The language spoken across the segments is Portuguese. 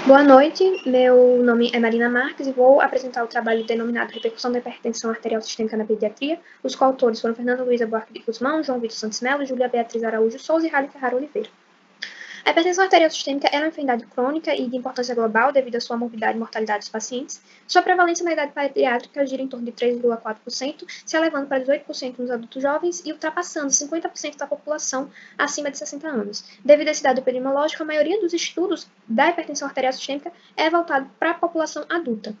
Boa noite, meu nome é Marina Marques e vou apresentar o trabalho denominado Repercussão da Hipertensão Arterial Sistêmica na Pediatria. Os coautores foram Fernanda Luiza Buarque de Guzmão, João Vitor Santos Melo, Júlia Beatriz Araújo Souza e Rally Ferrara Oliveira. A hipertensão arterial sistêmica é uma enfermidade crônica e de importância global devido à sua morbidade e mortalidade dos pacientes. Sua prevalência na idade pediátrica gira em torno de 3,4%, se elevando para 18% nos adultos jovens e ultrapassando 50% da população acima de 60 anos. Devido a esse dado epidemiológico, a maioria dos estudos da hipertensão arterial sistêmica é voltado para a população adulta.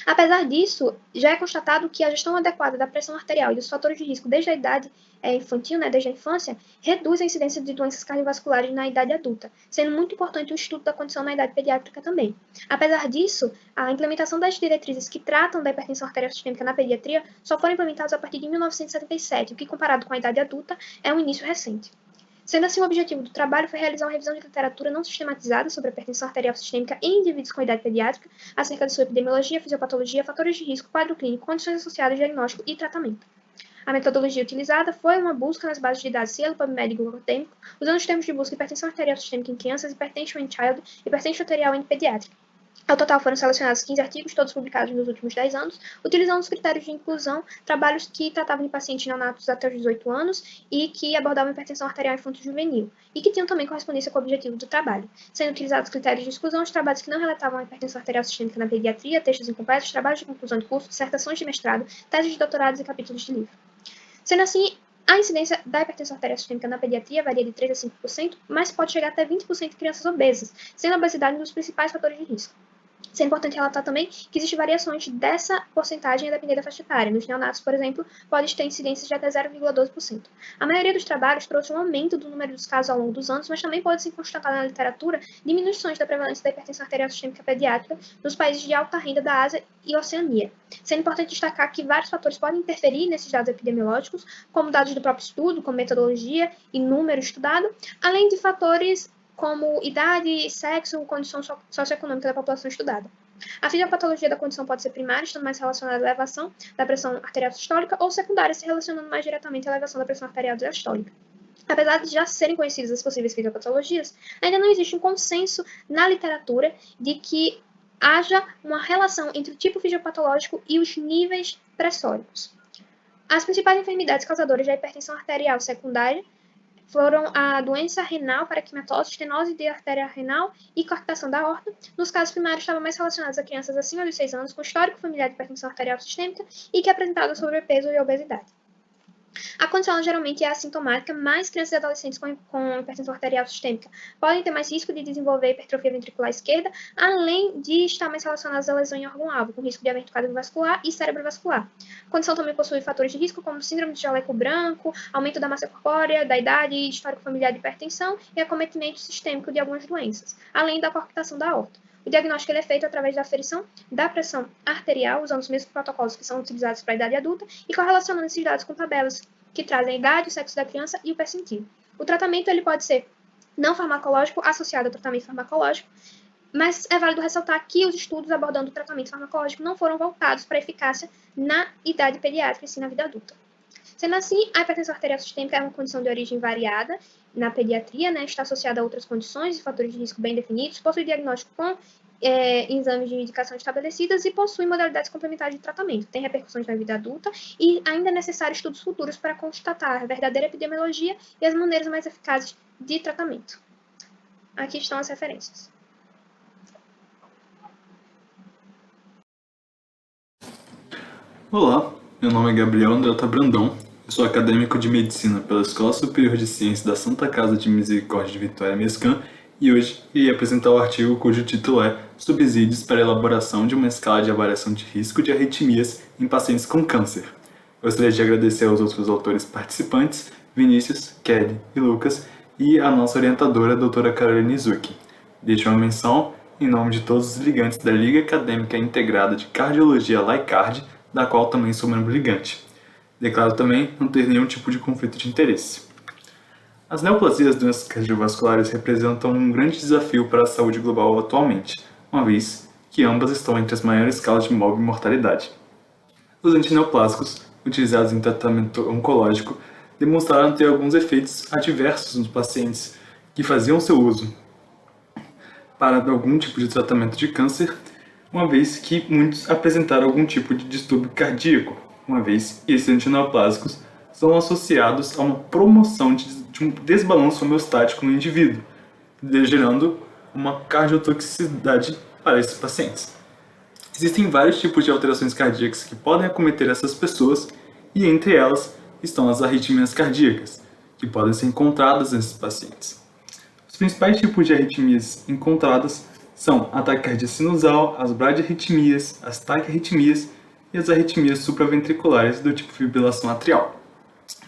Apesar disso, já é constatado que a gestão adequada da pressão arterial e dos fatores de risco desde a idade infantil, desde a infância, reduz a incidência de doenças cardiovasculares na idade adulta, sendo muito importante o estudo da condição na idade pediátrica também. Apesar disso, a implementação das diretrizes que tratam da hipertensão arterial sistêmica na pediatria só foram implementadas a partir de 1977, o que, comparado com a idade adulta, é um início recente. Sendo assim, o objetivo do trabalho foi realizar uma revisão de literatura não sistematizada sobre a hipertensão arterial sistêmica em indivíduos com idade pediátrica, acerca de sua epidemiologia, fisiopatologia, fatores de risco, quadro clínico, condições associadas, diagnóstico e tratamento. A metodologia utilizada foi uma busca nas bases de dados Cielo, PubMed e Google Acadêmico, usando os termos de busca hipertensão arterial sistêmica em crianças, hypertension in child e hipertensão arterial em pediátrica. Ao total foram selecionados 15 artigos, todos publicados nos últimos 10 anos, utilizando os critérios de inclusão, trabalhos que tratavam de pacientes neonatos até os 18 anos e que abordavam hipertensão arterial infanto-juvenil, e que tinham também correspondência com o objetivo do trabalho. Sendo utilizados critérios de exclusão, os trabalhos que não relatavam a hipertensão arterial sistêmica na pediatria, textos incompletos, trabalhos de conclusão de curso, dissertações de mestrado, teses de doutorados e capítulos de livro. Sendo assim, a incidência da hipertensão arterial sistêmica na pediatria varia de 3 a 5%, mas pode chegar até 20% em crianças obesas, sendo a obesidade um dos principais fatores de risco. É importante relatar também que existem variações dessa porcentagem a depender da faixa etária. Nos neonatos, por exemplo, pode ter incidências de até 0,12%. A maioria dos trabalhos trouxe um aumento do número dos casos ao longo dos anos, mas também pode se constatar na literatura diminuições da prevalência da hipertensão arterial sistêmica pediátrica nos países de alta renda da Ásia e Oceania. Sendo importante destacar que vários fatores podem interferir nesses dados epidemiológicos, como dados do próprio estudo, como metodologia e número estudado, além de fatores como idade, sexo, condição socioeconômica da população estudada. A fisiopatologia da condição pode ser primária, estando mais relacionada à elevação da pressão arterial sistólica, ou secundária, se relacionando mais diretamente à elevação da pressão arterial diastólica. Apesar de já serem conhecidas as possíveis fisiopatologias, ainda não existe um consenso na literatura de que haja uma relação entre o tipo fisiopatológico e os níveis pressóricos. As principais enfermidades causadoras da hipertensão arterial secundária foram a doença renal, paraquimatose, estenose de artéria renal e coarctação da aorta. Nos casos primários, estavam mais relacionados a crianças acima dos 6 anos com histórico familiar de hipertensão arterial sistêmica e que apresentavam sobrepeso e obesidade. A condição geralmente é assintomática, mas crianças e adolescentes com hipertensão arterial sistêmica podem ter mais risco de desenvolver hipertrofia ventricular esquerda, além de estar mais relacionadas a lesão em órgão-alvo, com risco de aberto cardiovascular e cerebrovascular. A condição também possui fatores de risco, como síndrome de jaleco branco, aumento da massa corpórea, da idade, histórico familiar de hipertensão e acometimento sistêmico de algumas doenças, além da coarctação da aorta. O diagnóstico é feito através da aferição da pressão arterial, usando os mesmos protocolos que são utilizados para a idade adulta e correlacionando esses dados com tabelas que trazem a idade, o sexo da criança e o percentil. O tratamento ele pode ser não farmacológico associado ao tratamento farmacológico, mas é válido ressaltar que os estudos abordando o tratamento farmacológico não foram voltados para a eficácia na idade pediátrica e sim na vida adulta. Sendo assim, a hipertensão arterial sistêmica é uma condição de origem variada na pediatria, está associada a outras condições e fatores de risco bem definidos, possui diagnóstico com exames de indicação estabelecidas e possui modalidades complementares de tratamento. Tem repercussões na vida adulta e ainda é necessário estudos futuros para constatar a verdadeira epidemiologia e as maneiras mais eficazes de tratamento. Aqui estão as referências. Olá, meu nome é Gabriel Andretta Brandão, eu sou acadêmico de Medicina pela Escola Superior de Ciências da Santa Casa de Misericórdia de Vitória Mesquã e hoje irei apresentar o artigo cujo título é Subsídios para a elaboração de uma escala de avaliação de risco de arritmias em pacientes com câncer. Gostaria de agradecer aos outros autores participantes, Vinícius, Kelly e Lucas, e a nossa orientadora, a doutora Caroline Zucchi. Deixo uma menção em nome de todos os ligantes da Liga Acadêmica Integrada de Cardiologia LAICARD, da qual também sou membro ligante. Declaro também não ter nenhum tipo de conflito de interesse. As neoplasias doenças cardiovasculares representam um grande desafio para a saúde global atualmente, uma vez que ambas estão entre as maiores causas de mortalidade. Os antineoplásicos, utilizados em tratamento oncológico, demonstraram ter alguns efeitos adversos nos pacientes que faziam seu uso. para algum tipo de tratamento de câncer, uma vez que muitos apresentaram algum tipo de distúrbio cardíaco, uma vez que esses antineoplásicos são associados a uma promoção de um desbalanço homeostático no indivíduo, gerando uma cardiotoxicidade para esses pacientes. Existem vários tipos de alterações cardíacas que podem acometer essas pessoas, e entre elas estão as arritmias cardíacas, que podem ser encontradas nesses pacientes. Os principais tipos de arritmias encontradas são a taquicardia sinusal, as bradiarritmias, as taquiarritmias e as arritmias supraventriculares do tipo fibrilação atrial.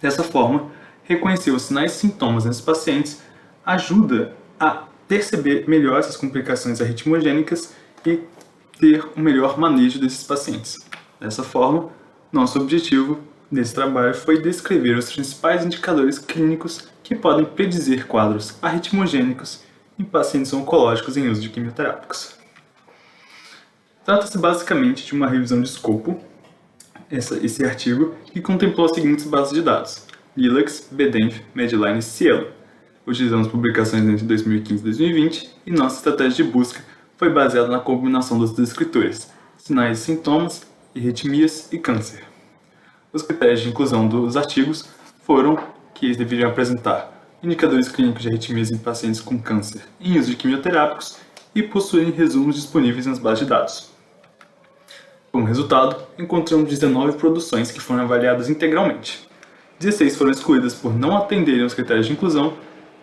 Dessa forma, reconhecer os sinais e sintomas nesses pacientes ajuda a perceber melhor essas complicações arritmogênicas e ter um melhor manejo desses pacientes. Dessa forma, nosso objetivo nesse trabalho foi descrever os principais indicadores clínicos que podem predizer quadros arritmogênicos em pacientes oncológicos em uso de quimioterápicos. Trata-se basicamente de uma revisão de escopo, esse artigo, que contemplou as seguintes bases de dados: Lilacs, Bedenf, Medline e Cielo. Utilizamos publicações entre 2015 e 2020 e nossa estratégia de busca foi baseada na combinação dos descritores, sinais e sintomas, arritmias e câncer. Os critérios de inclusão dos artigos foram que eles deveriam apresentar indicadores clínicos de arritmias em pacientes com câncer em uso de quimioterápicos e possuírem resumos disponíveis nas bases de dados. Como resultado, encontramos 19 produções que foram avaliadas integralmente. 16 foram excluídas por não atenderem aos critérios de inclusão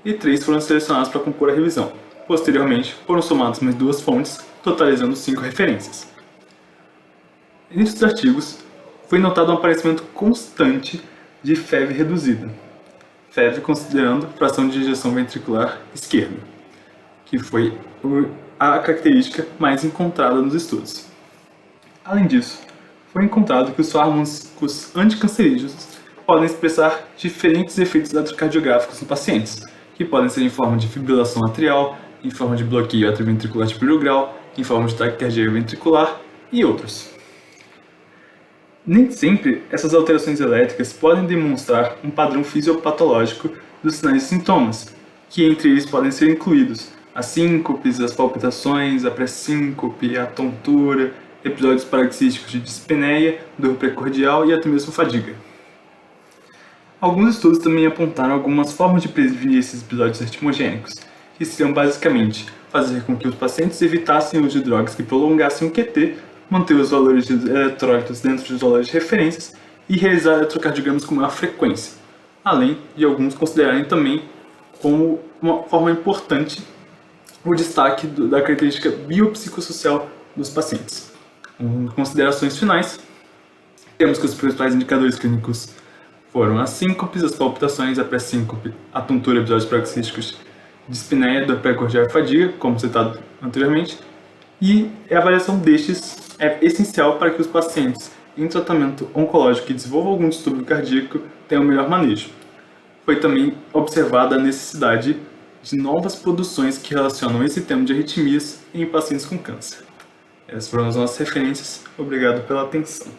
e 3 foram selecionadas para compor a revisão. Posteriormente, foram somadas mais 2 fontes, totalizando 5 referências. Entre os artigos, foi notado um aparecimento constante de FEV reduzida. FEV considerando fração de ejeção ventricular esquerda, que foi a característica mais encontrada nos estudos. Além disso, foi encontrado que os fármacos anticancerígenos podem expressar diferentes efeitos eletrocardiográficos em pacientes, que podem ser em forma de fibrilação atrial, em forma de bloqueio atrioventricular de primeiro grau, em forma de taquicardia ventricular e outros. Nem sempre essas alterações elétricas podem demonstrar um padrão fisiopatológico dos sinais e sintomas, que entre eles podem ser incluídos as síncopes, as palpitações, a pré-síncope, a tontura, episódios paroxísticos de dispneia, dor precordial e até mesmo fadiga. Alguns estudos também apontaram algumas formas de prevenir esses episódios arritmogênicos, que seriam basicamente fazer com que os pacientes evitassem o uso de drogas que prolongassem o QT, manter os valores de eletrólitos dentro dos valores de referências e realizar eletrocardiogramas com maior frequência, além de alguns considerarem também como uma forma importante o destaque da característica biopsicossocial dos pacientes. Em considerações finais, temos que os principais indicadores clínicos foram as síncopes, as palpitações, a pré-síncope, a tontura, episódios paroxísticos, dispneia, dor precordial e fadiga, como citado anteriormente, e a avaliação destes é essencial para que os pacientes em tratamento oncológico que desenvolvam algum distúrbio cardíaco tenham o melhor manejo. Foi também observada a necessidade de novas produções que relacionam esse tema de arritmias em pacientes com câncer. Essas foram as nossas referências. Obrigado pela atenção.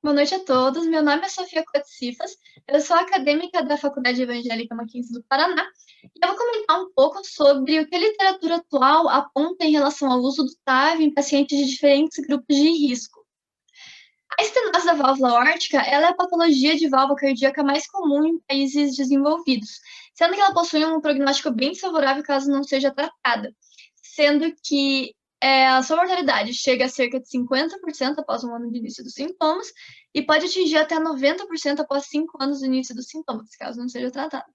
Boa noite a todos. Meu nome é Sofia Cotsifas. Eu sou acadêmica da Faculdade Evangélica Mackenzie do Paraná e eu vou comentar um pouco sobre o que a literatura atual aponta em relação ao uso do TAV em pacientes de diferentes grupos de risco. A estenose da válvula aórtica ela é a patologia de válvula cardíaca mais comum em países desenvolvidos, sendo que ela possui um prognóstico bem desfavorável caso não seja tratada, sendo que a sua mortalidade chega a cerca de 50% após um ano de início dos sintomas e pode atingir até 90% após 5 anos do início dos sintomas, caso não seja tratada.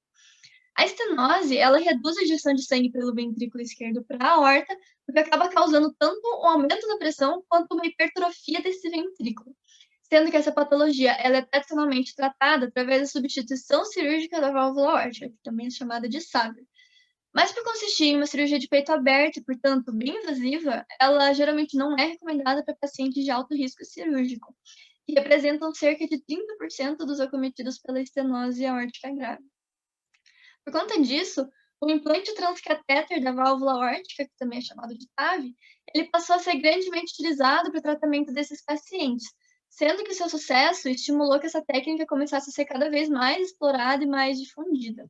A estenose, ela reduz a injeção de sangue pelo ventrículo esquerdo para a aorta, porque acaba causando tanto um aumento da pressão quanto uma hipertrofia desse ventrículo, sendo que essa patologia ela é tradicionalmente tratada através da substituição cirúrgica da válvula aórtica, que também é chamada de SAVR. Mas por consistir em uma cirurgia de peito aberto e, portanto, bem invasiva, ela geralmente não é recomendada para pacientes de alto risco cirúrgico, que representam cerca de 30% dos acometidos pela estenose aórtica grave. Por conta disso, o implante transcatéter da válvula aórtica, que também é chamado de TAV, ele passou a ser grandemente utilizado para o tratamento desses pacientes, sendo que o seu sucesso estimulou que essa técnica começasse a ser cada vez mais explorada e mais difundida.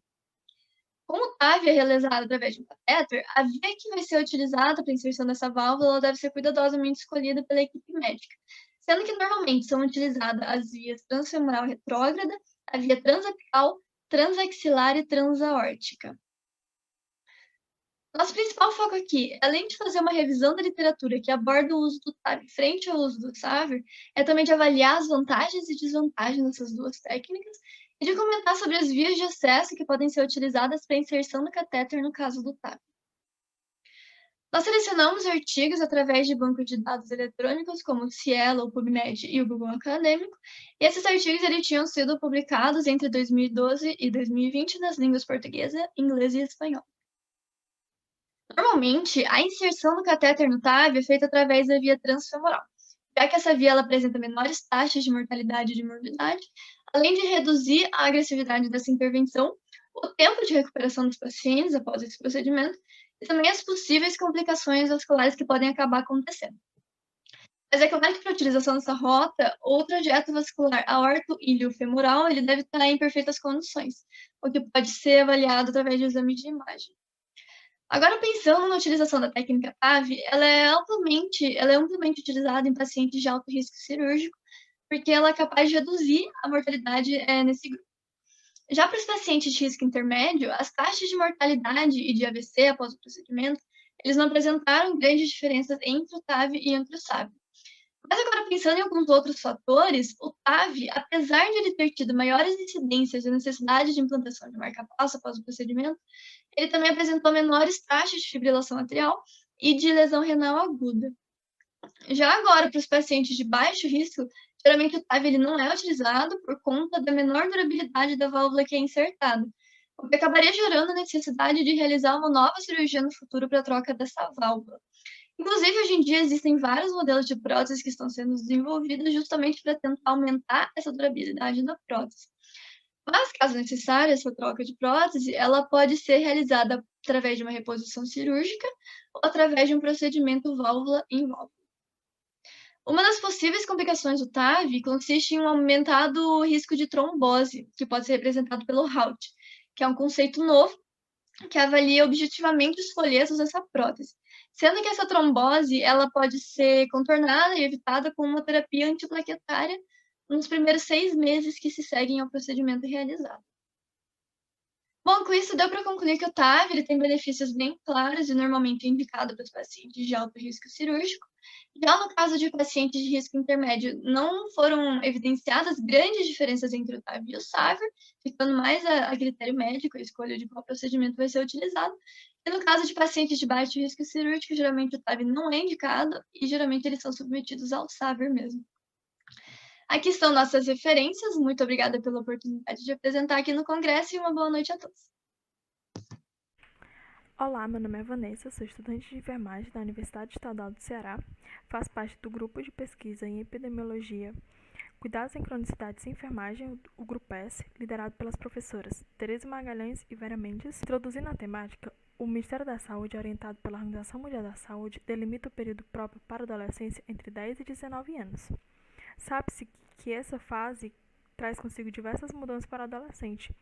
Como o TAV é realizado através de um catéter, a via que vai ser utilizada para a inserção dessa válvula ela deve ser cuidadosamente escolhida pela equipe médica, sendo que normalmente são utilizadas as vias transfemoral retrógrada, a via transapical, transaxilar e transaórtica. Nosso principal foco aqui, além de fazer uma revisão da literatura que aborda o uso do TAV frente ao uso do SAVR, é também de avaliar as vantagens e desvantagens dessas duas técnicas e de comentar sobre as vias de acesso que podem ser utilizadas para a inserção do catéter no caso do TAV. Nós selecionamos artigos através de bancos de dados eletrônicos como o Cielo, o PubMed e o Google Acadêmico, e esses artigos eles tinham sido publicados entre 2012 e 2020 nas línguas portuguesa, inglês e espanhol. Normalmente, a inserção do catéter no TAV é feita através da via transfemoral, já que essa via ela apresenta menores taxas de mortalidade e de morbidade, além de reduzir a agressividade dessa intervenção, o tempo de recuperação dos pacientes após esse procedimento e também as possíveis complicações vasculares que podem acabar acontecendo. Mas é claro que para a utilização dessa rota, o trajeto vascular aorto-ilio-femoral ele deve estar em perfeitas condições, o que pode ser avaliado através de exames de imagem. Agora, pensando na utilização da técnica TAV, ela é amplamente utilizada em pacientes de alto risco cirúrgico, porque ela é capaz de reduzir a mortalidade nesse grupo. Já para os pacientes de risco intermédio, as taxas de mortalidade e de AVC após o procedimento, eles não apresentaram grandes diferenças entre o TAV e entre o SAVR. Mas agora, pensando em alguns outros fatores, o TAV, apesar de ele ter tido maiores incidências e necessidade de implantação de marca-passo após o procedimento, ele também apresentou menores taxas de fibrilação atrial e de lesão renal aguda. Já agora, para os pacientes de baixo risco, geralmente o TAV ele não é utilizado por conta da menor durabilidade da válvula que é insertada, o que acabaria gerando a necessidade de realizar uma nova cirurgia no futuro para a troca dessa válvula. Inclusive, hoje em dia, existem vários modelos de próteses que estão sendo desenvolvidos justamente para tentar aumentar essa durabilidade da prótese. Mas, caso necessário, essa troca de prótese, ela pode ser realizada através de uma reposição cirúrgica ou através de um procedimento válvula em válvula. Uma das possíveis complicações do TAV consiste em um aumentado risco de trombose, que pode ser representado pelo HALT, que é um conceito novo que avalia objetivamente os folhetos dessa prótese, sendo que essa trombose ela pode ser contornada e evitada com uma terapia antiplaquetária nos primeiros 6 meses que se seguem ao procedimento realizado. Bom, com isso deu para concluir que o TAV ele tem benefícios bem claros e normalmente é indicado para os pacientes de alto risco cirúrgico. Já no caso de pacientes de risco intermédio, não foram evidenciadas grandes diferenças entre o TAV e o SAVR, ficando mais a critério médico a escolha de qual procedimento vai ser utilizado. E no caso de pacientes de baixo risco cirúrgico, geralmente o TAV não é indicado e geralmente eles são submetidos ao SAVR mesmo. Aqui estão nossas referências. Muito obrigada pela oportunidade de apresentar aqui no Congresso e uma boa noite a todos. Olá, meu nome é Vanessa, sou estudante de enfermagem da Universidade Estadual do Ceará, faço parte do grupo de pesquisa em epidemiologia, cuidados em cronicidades e enfermagem, o Grupo S, liderado pelas professoras Tereza Magalhães e Vera Mendes. Introduzindo a temática, o Ministério da Saúde, orientado pela Organização Mundial da Saúde, delimita o período próprio para a adolescência entre 10 e 19 anos. Sabe-se que essa fase traz consigo diversas mudanças para o adolescente.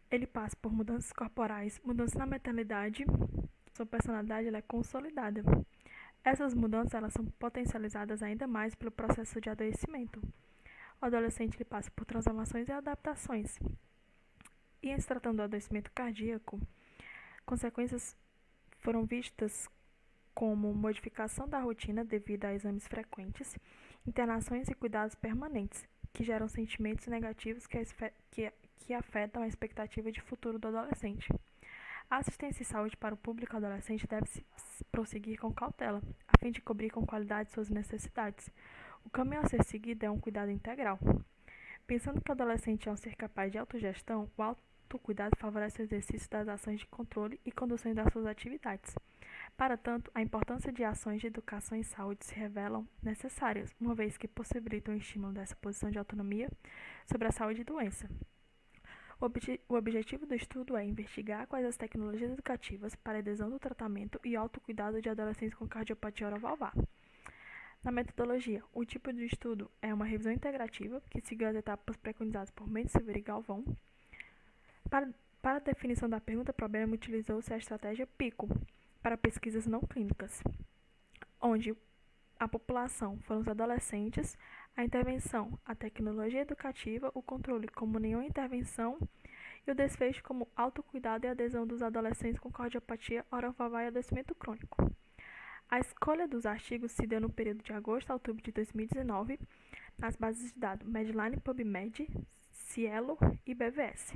Ele passa por mudanças corporais, mudanças na mentalidade, sua personalidade ela é consolidada. Essas mudanças elas são potencializadas ainda mais pelo processo de adoecimento. O adolescente ele passa por transformações e adaptações. E em se tratando do adoecimento cardíaco, consequências foram vistas como modificação da rotina devido a exames frequentes, internações e cuidados permanentes, que geram sentimentos negativos que afetam a expectativa de futuro do adolescente. A assistência e saúde para o público adolescente deve se prosseguir com cautela, a fim de cobrir com qualidade suas necessidades. O caminho a ser seguido é um cuidado integral. Pensando que o adolescente é um ser capaz de autogestão, o autocuidado favorece o exercício das ações de controle e condução das suas atividades. Para tanto, a importância de ações de educação e saúde se revelam necessárias, uma vez que possibilitam o estímulo dessa posição de autonomia sobre a saúde e doença. O objetivo do estudo é investigar quais as tecnologias educativas para a adesão do tratamento e autocuidado de adolescentes com cardiopatia orovalvar. Na metodologia, o tipo de estudo é uma revisão integrativa que seguiu as etapas preconizadas por Mendes, Silveira e Galvão. Para Para a definição da pergunta-problema, utilizou-se a estratégia PICO para pesquisas não clínicas, onde a população foram os adolescentes, a intervenção, a tecnologia educativa, o controle como nenhuma intervenção e o desfecho como autocuidado e adesão dos adolescentes com cardiopatia orofacial e adoecimento crônico. A escolha dos artigos se deu no período de agosto a outubro de 2019 nas bases de dados Medline, PubMed, Cielo e BVS.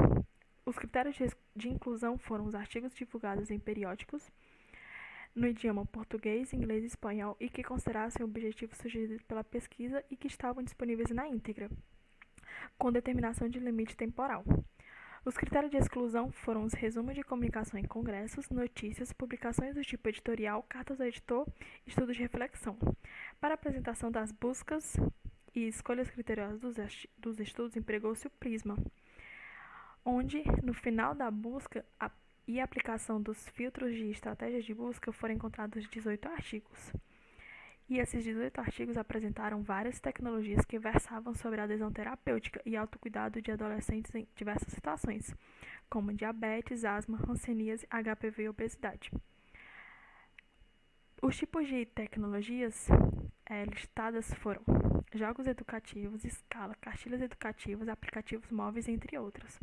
Os critérios de inclusão foram os artigos divulgados em periódicos no idioma português, inglês e espanhol e que considerassem o objetivo sugerido pela pesquisa e que estavam disponíveis na íntegra, com determinação de limite temporal. Os critérios de exclusão foram os resumos de comunicação em congressos, notícias, publicações do tipo editorial, cartas ao editor e estudos de reflexão. Para a apresentação das buscas e escolhas criteriosas dos estudos, empregou-se o Prisma, onde, no final da busca e aplicação dos filtros de estratégias de busca, foram encontrados 18 artigos. E esses 18 artigos apresentaram várias tecnologias que versavam sobre a adesão terapêutica e autocuidado de adolescentes em diversas situações, como diabetes, asma, hanseníase, HPV e obesidade. Os tipos de tecnologias listadas foram jogos educativos, escala, cartilhas educativas, aplicativos móveis, entre outros.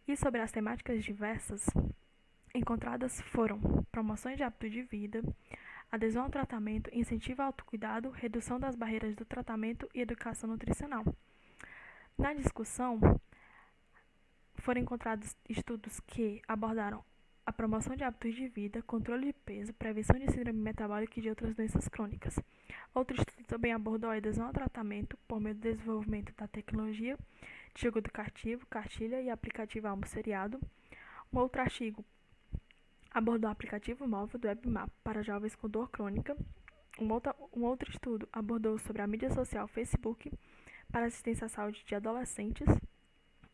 E sobre as temáticas diversas encontradas foram promoções de hábito de vida, adesão ao tratamento, incentivo ao autocuidado, redução das barreiras do tratamento e educação nutricional. Na discussão, foram encontrados estudos que abordaram a promoção de hábitos de vida, controle de peso, prevenção de síndrome metabólica e de outras doenças crônicas. Outro estudo também abordou a adesão ao tratamento por meio do desenvolvimento da tecnologia de jogo educativo, cartilha e aplicativo almoçariado. Um outro artigo abordou o aplicativo móvel do WebMap para jovens com dor crônica. Um outro estudo abordou sobre a mídia social Facebook para assistência à saúde de adolescentes.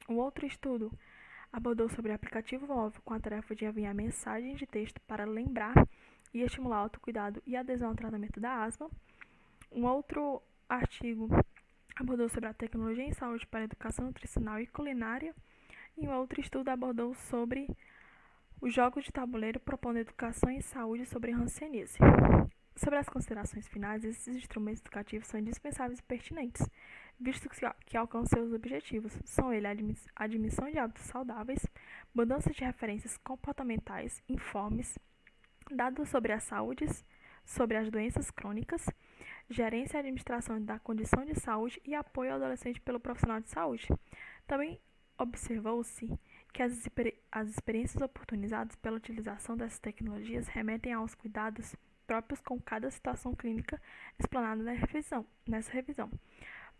Um outro estudo abordou sobre o aplicativo móvel com a tarefa de enviar mensagens de texto para lembrar e estimular o autocuidado e adesão ao tratamento da asma. Um outro artigo abordou sobre a tecnologia em saúde para educação nutricional e culinária. E um outro estudo abordou sobre os jogos de tabuleiro propondo educação em saúde sobre hanseníase. Sobre as considerações finais, esses instrumentos educativos são indispensáveis e pertinentes, visto que alcançam seus objetivos. São eles a admissão de hábitos saudáveis, mudança de referências comportamentais, informes, dados sobre a saúde, sobre as doenças crônicas, gerência e administração da condição de saúde e apoio ao adolescente pelo profissional de saúde. Também observou-se que as experiências oportunizadas pela utilização dessas tecnologias remetem aos cuidados próprios com cada situação clínica explanada nessa revisão.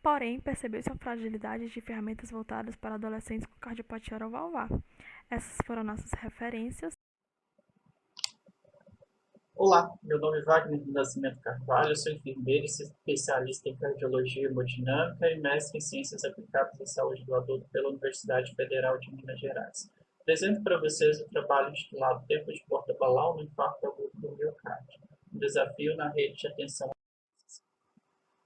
Porém, percebeu-se a fragilidade de ferramentas voltadas para adolescentes com cardiopatia orovalvar. Essas foram nossas referências. Olá, meu nome é Wagner do Nascimento Carvalho, eu sou enfermeiro e especialista em cardiologia hemodinâmica e mestre em ciências aplicadas à saúde do adulto pela Universidade Federal de Minas Gerais. Apresento para vocês o trabalho intitulado Tempo de porta-balão no infarto agudo do miocárdio, um desafio na rede de atenção.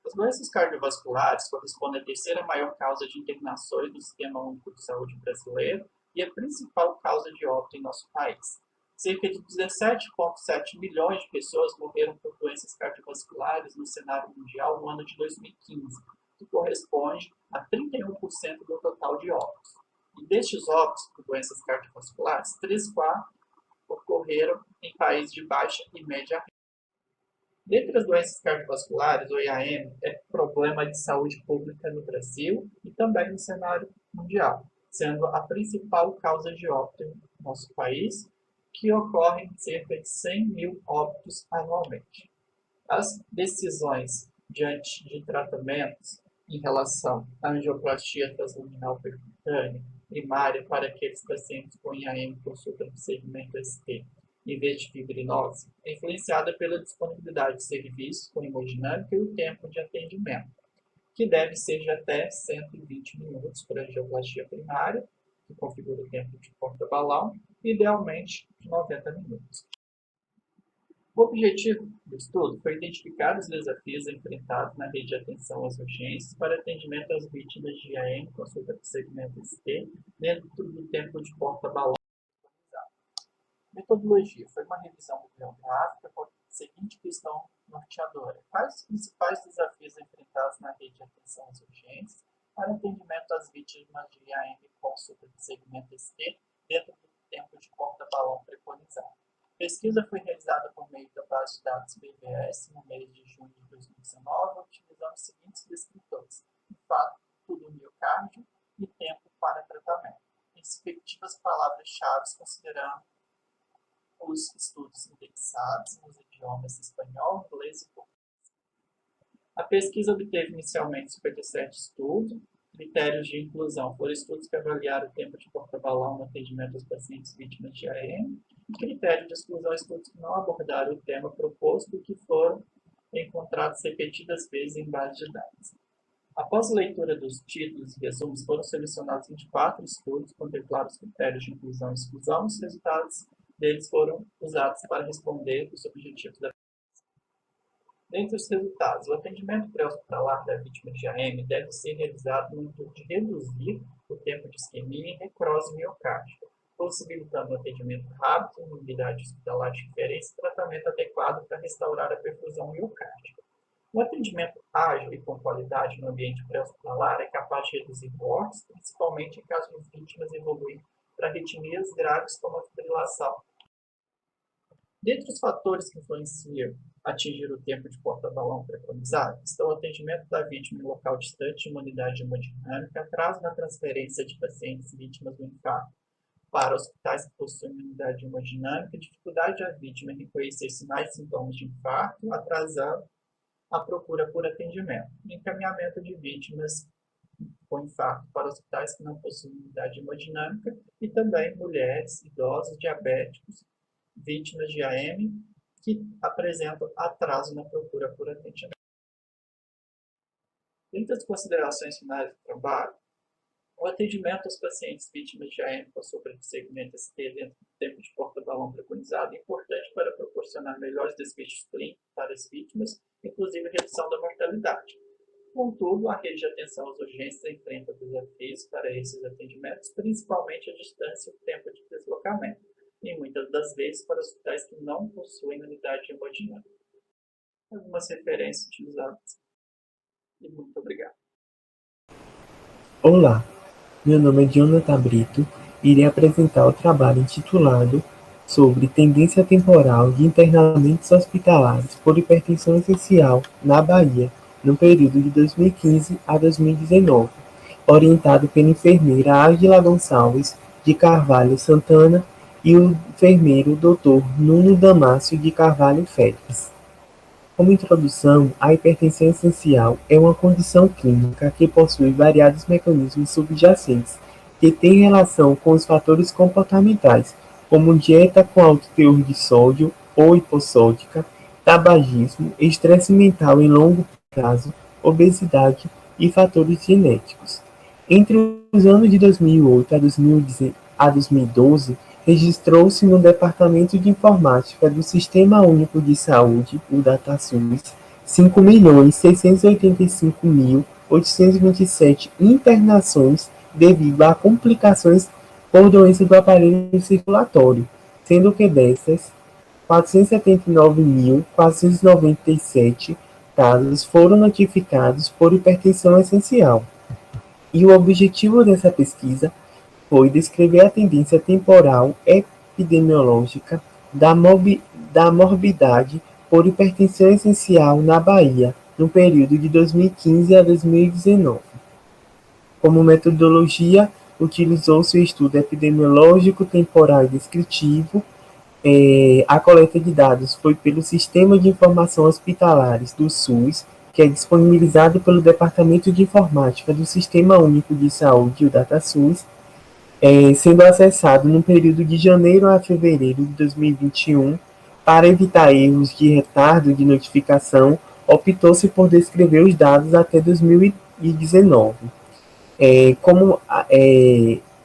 As doenças cardiovasculares correspondem à terceira maior causa de internações do Sistema Único de Saúde brasileiro e a principal causa de óbito em nosso país. Cerca de 17,7 milhões de pessoas morreram por doenças cardiovasculares no cenário mundial no ano de 2015, que corresponde a 31% do total de óbitos. E destes óbitos por doenças cardiovasculares, 3/4 ocorreram em países de baixa e média renda. Dentre as doenças cardiovasculares, o IAM é problema de saúde pública no Brasil e também no cenário mundial, sendo a principal causa de óbito no nosso país, que ocorrem cerca de 100 mil óbitos anualmente. As decisões diante de tratamentos em relação à angioplastia transluminal percutânea primária para aqueles pacientes com IAM que consultam o segmento ST, em vez de fibrinose, é influenciada pela disponibilidade de serviços com hemodinâmica e o tempo de atendimento, que deve ser de até 120 minutos para a angioplastia primária, que configura o tempo de porta-balão, idealmente de 90 minutos. O objetivo do estudo, foi identificar os desafios enfrentados na rede de atenção às urgências para atendimento às vítimas de IAM, consulta por segmento ST, dentro do tempo de porta-balão. Metodologia. Foi uma revisão bibliográfica com a seguinte questão norteadora. Quais os principais desafios enfrentados na rede de atenção às urgências para atendimento às vítimas de IAM, consulta por segmento ST, dentro do tempo de porta-balão preconizado? A pesquisa foi realizada por meio da base de dados BVS no mês de junho de 2019, utilizando os seguintes descritores: infarto do miocárdio e tempo para tratamento, respectivas palavras-chave, considerando os estudos indexados nos idiomas espanhol, inglês e português. A pesquisa obteve inicialmente 57 estudos. Critérios de inclusão foram estudos que avaliaram o tempo de porta-balão no atendimento aos pacientes vítimas de IAM. Critério de exclusão, estudos que não abordaram o tema proposto e que foram encontrados repetidas vezes em bases de dados. Após a leitura dos títulos e resumos, foram selecionados 24 estudos, contemplaram os critérios de inclusão e exclusão, os resultados deles foram usados para responder os objetivos da pesquisa. Dentre os resultados, o atendimento pré-hospitalar da vítima de IAM deve ser realizado no intuito de reduzir o tempo de isquemia e necrose miocárdica, possibilitando um atendimento rápido em unidade hospitalar de referência e tratamento adequado para restaurar a perfusão miocárdica. O atendimento ágil e com qualidade no ambiente pré-hospitalar é capaz de reduzir mortes, principalmente em caso de vítimas evoluírem para arritmias graves como a fibrilação. Dentre os fatores que influenciam atingir o tempo de porta-balão preconizado estão o atendimento da vítima em local distante de uma unidade hemodinâmica, atraso na transferência de pacientes vítimas do infarto para hospitais que possuem unidade hemodinâmica, dificuldade da vítima em reconhecer sinais e sintomas de infarto, atrasando a procura por atendimento, encaminhamento de vítimas com infarto para hospitais que não possuem unidade hemodinâmica e também mulheres, idosos, diabéticos, vítimas de IAM que apresentam atraso na procura por atendimento. Dentre as considerações finais do trabalho, o atendimento aos pacientes vítimas de IAM com segmento ST dentro do tempo de porta-balão preconizado é importante para proporcionar melhores desfechos clínicos para as vítimas, inclusive redução da mortalidade. Contudo, a rede de atenção às urgências enfrenta desafios para esses atendimentos, principalmente a distância e o tempo de deslocamento, e muitas das vezes para hospitais que não possuem unidade hemodinâmica. Algumas referências utilizadas. E muito obrigado. Olá, meu nome é Jonathan Brito e irei apresentar o trabalho intitulado sobre tendência temporal de internamentos hospitalares por hipertensão essencial na Bahia, no período de 2015 a 2019, orientado pela enfermeira Águila Gonçalves de Carvalho Santana e o enfermeiro Dr. Nuno Damácio de Carvalho Félix. Como introdução, a hipertensão essencial é uma condição clínica que possui variados mecanismos subjacentes que têm relação com os fatores comportamentais, como dieta com alto teor de sódio ou hipossódica, tabagismo, estresse mental em longo prazo, obesidade e fatores genéticos. Entre os anos de 2008 a 2012, registrou-se no Departamento de Informática do Sistema Único de Saúde, o DataSUS, 5.685.827 internações devido a complicações por doença do aparelho circulatório, sendo que dessas, 479.497 casos foram notificados por hipertensão essencial. E o objetivo dessa pesquisa foi descrever a tendência temporal epidemiológica da morbidade por hipertensão essencial na Bahia, no período de 2015 a 2019. Como metodologia, utilizou-se o estudo epidemiológico temporal e descritivo. A coleta de dados foi pelo Sistema de Informação Hospitalares do SUS, que é disponibilizado pelo Departamento de Informática do Sistema Único de Saúde, o DataSUS, sendo acessado no período de janeiro a fevereiro de 2021. Para evitar erros de retardo de notificação, optou-se por descrever os dados até 2019. Como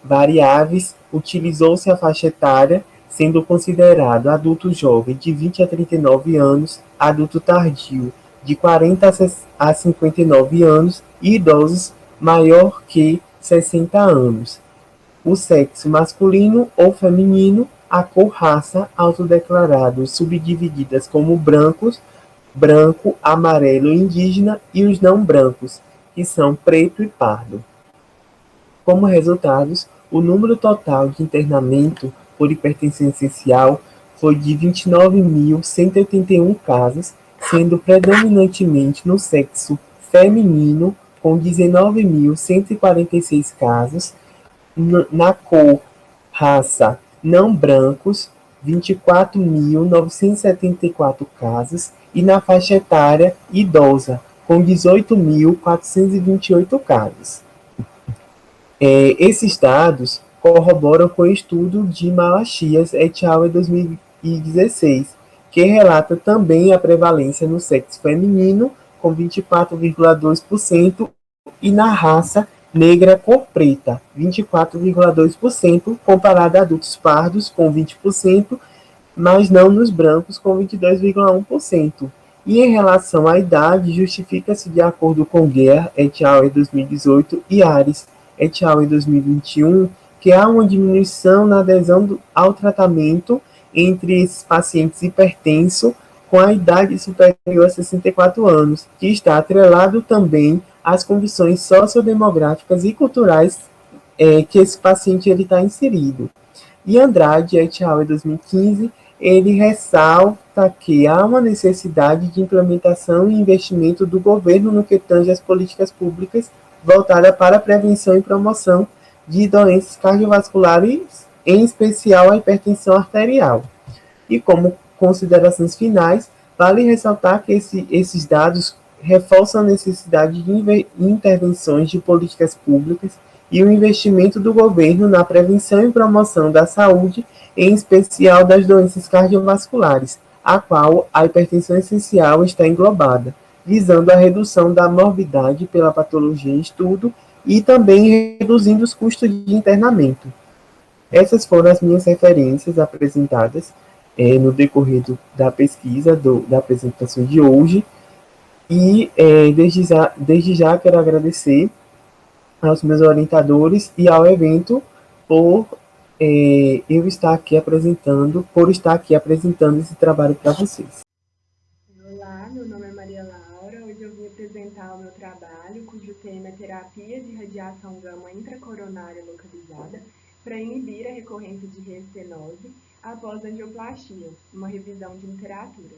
variáveis, utilizou-se a faixa etária, sendo considerado adulto jovem de 20 a 39 anos, adulto tardio de 40 a 59 anos e idosos maior que 60 anos. O sexo masculino ou feminino, a cor, raça, autodeclarados subdivididas como brancos, branco, amarelo e indígena, e os não brancos, que são preto e pardo. Como resultados, o número total de internamento por hipertensão essencial foi de 29.181 casos, sendo predominantemente no sexo feminino, com 19.146 casos, na cor, raça, não brancos, 24.974 casos, e na faixa etária idosa, com 18.428 casos. Esses dados corroboram com o estudo de Malachias et al. Em 2016, que relata também a prevalência no sexo feminino, com 24,2%, e na raça negra cor preta, 24,2%, comparado a adultos pardos, com 20%, mas não nos brancos, com 22,1%. E em relação à idade, justifica-se de acordo com Guerra et al. Em 2018 e Ares et al. Em 2021, que há uma diminuição na adesão ao tratamento entre esses pacientes hipertensos com a idade superior a 64 anos, que está atrelado também às condições sociodemográficas e culturais que esse paciente está inserido. E Andrade et al. Em 2015, ele ressalta que há uma necessidade de implementação e investimento do governo no que tange às políticas públicas voltadas para a prevenção e promoção de doenças cardiovasculares, em especial a hipertensão arterial. E como considerações finais, vale ressaltar que esses dados reforçam a necessidade de intervenções de políticas públicas e o investimento do governo na prevenção e promoção da saúde, em especial das doenças cardiovasculares, a qual a hipertensão essencial está englobada, visando a redução da morbidade pela patologia em estudo e também reduzindo os custos de internamento. Essas foram as minhas referências apresentadas no decorrer da pesquisa, da apresentação de hoje, e desde já quero agradecer aos meus orientadores e ao evento por estar aqui apresentando esse trabalho para vocês. Olá, meu nome é Maria Laura. Hoje eu vim apresentar o meu trabalho, cujo tema é terapia de radiação gama intracoronária localizada para inibir a recorrência de reestenose após angioplastia, uma revisão de literatura.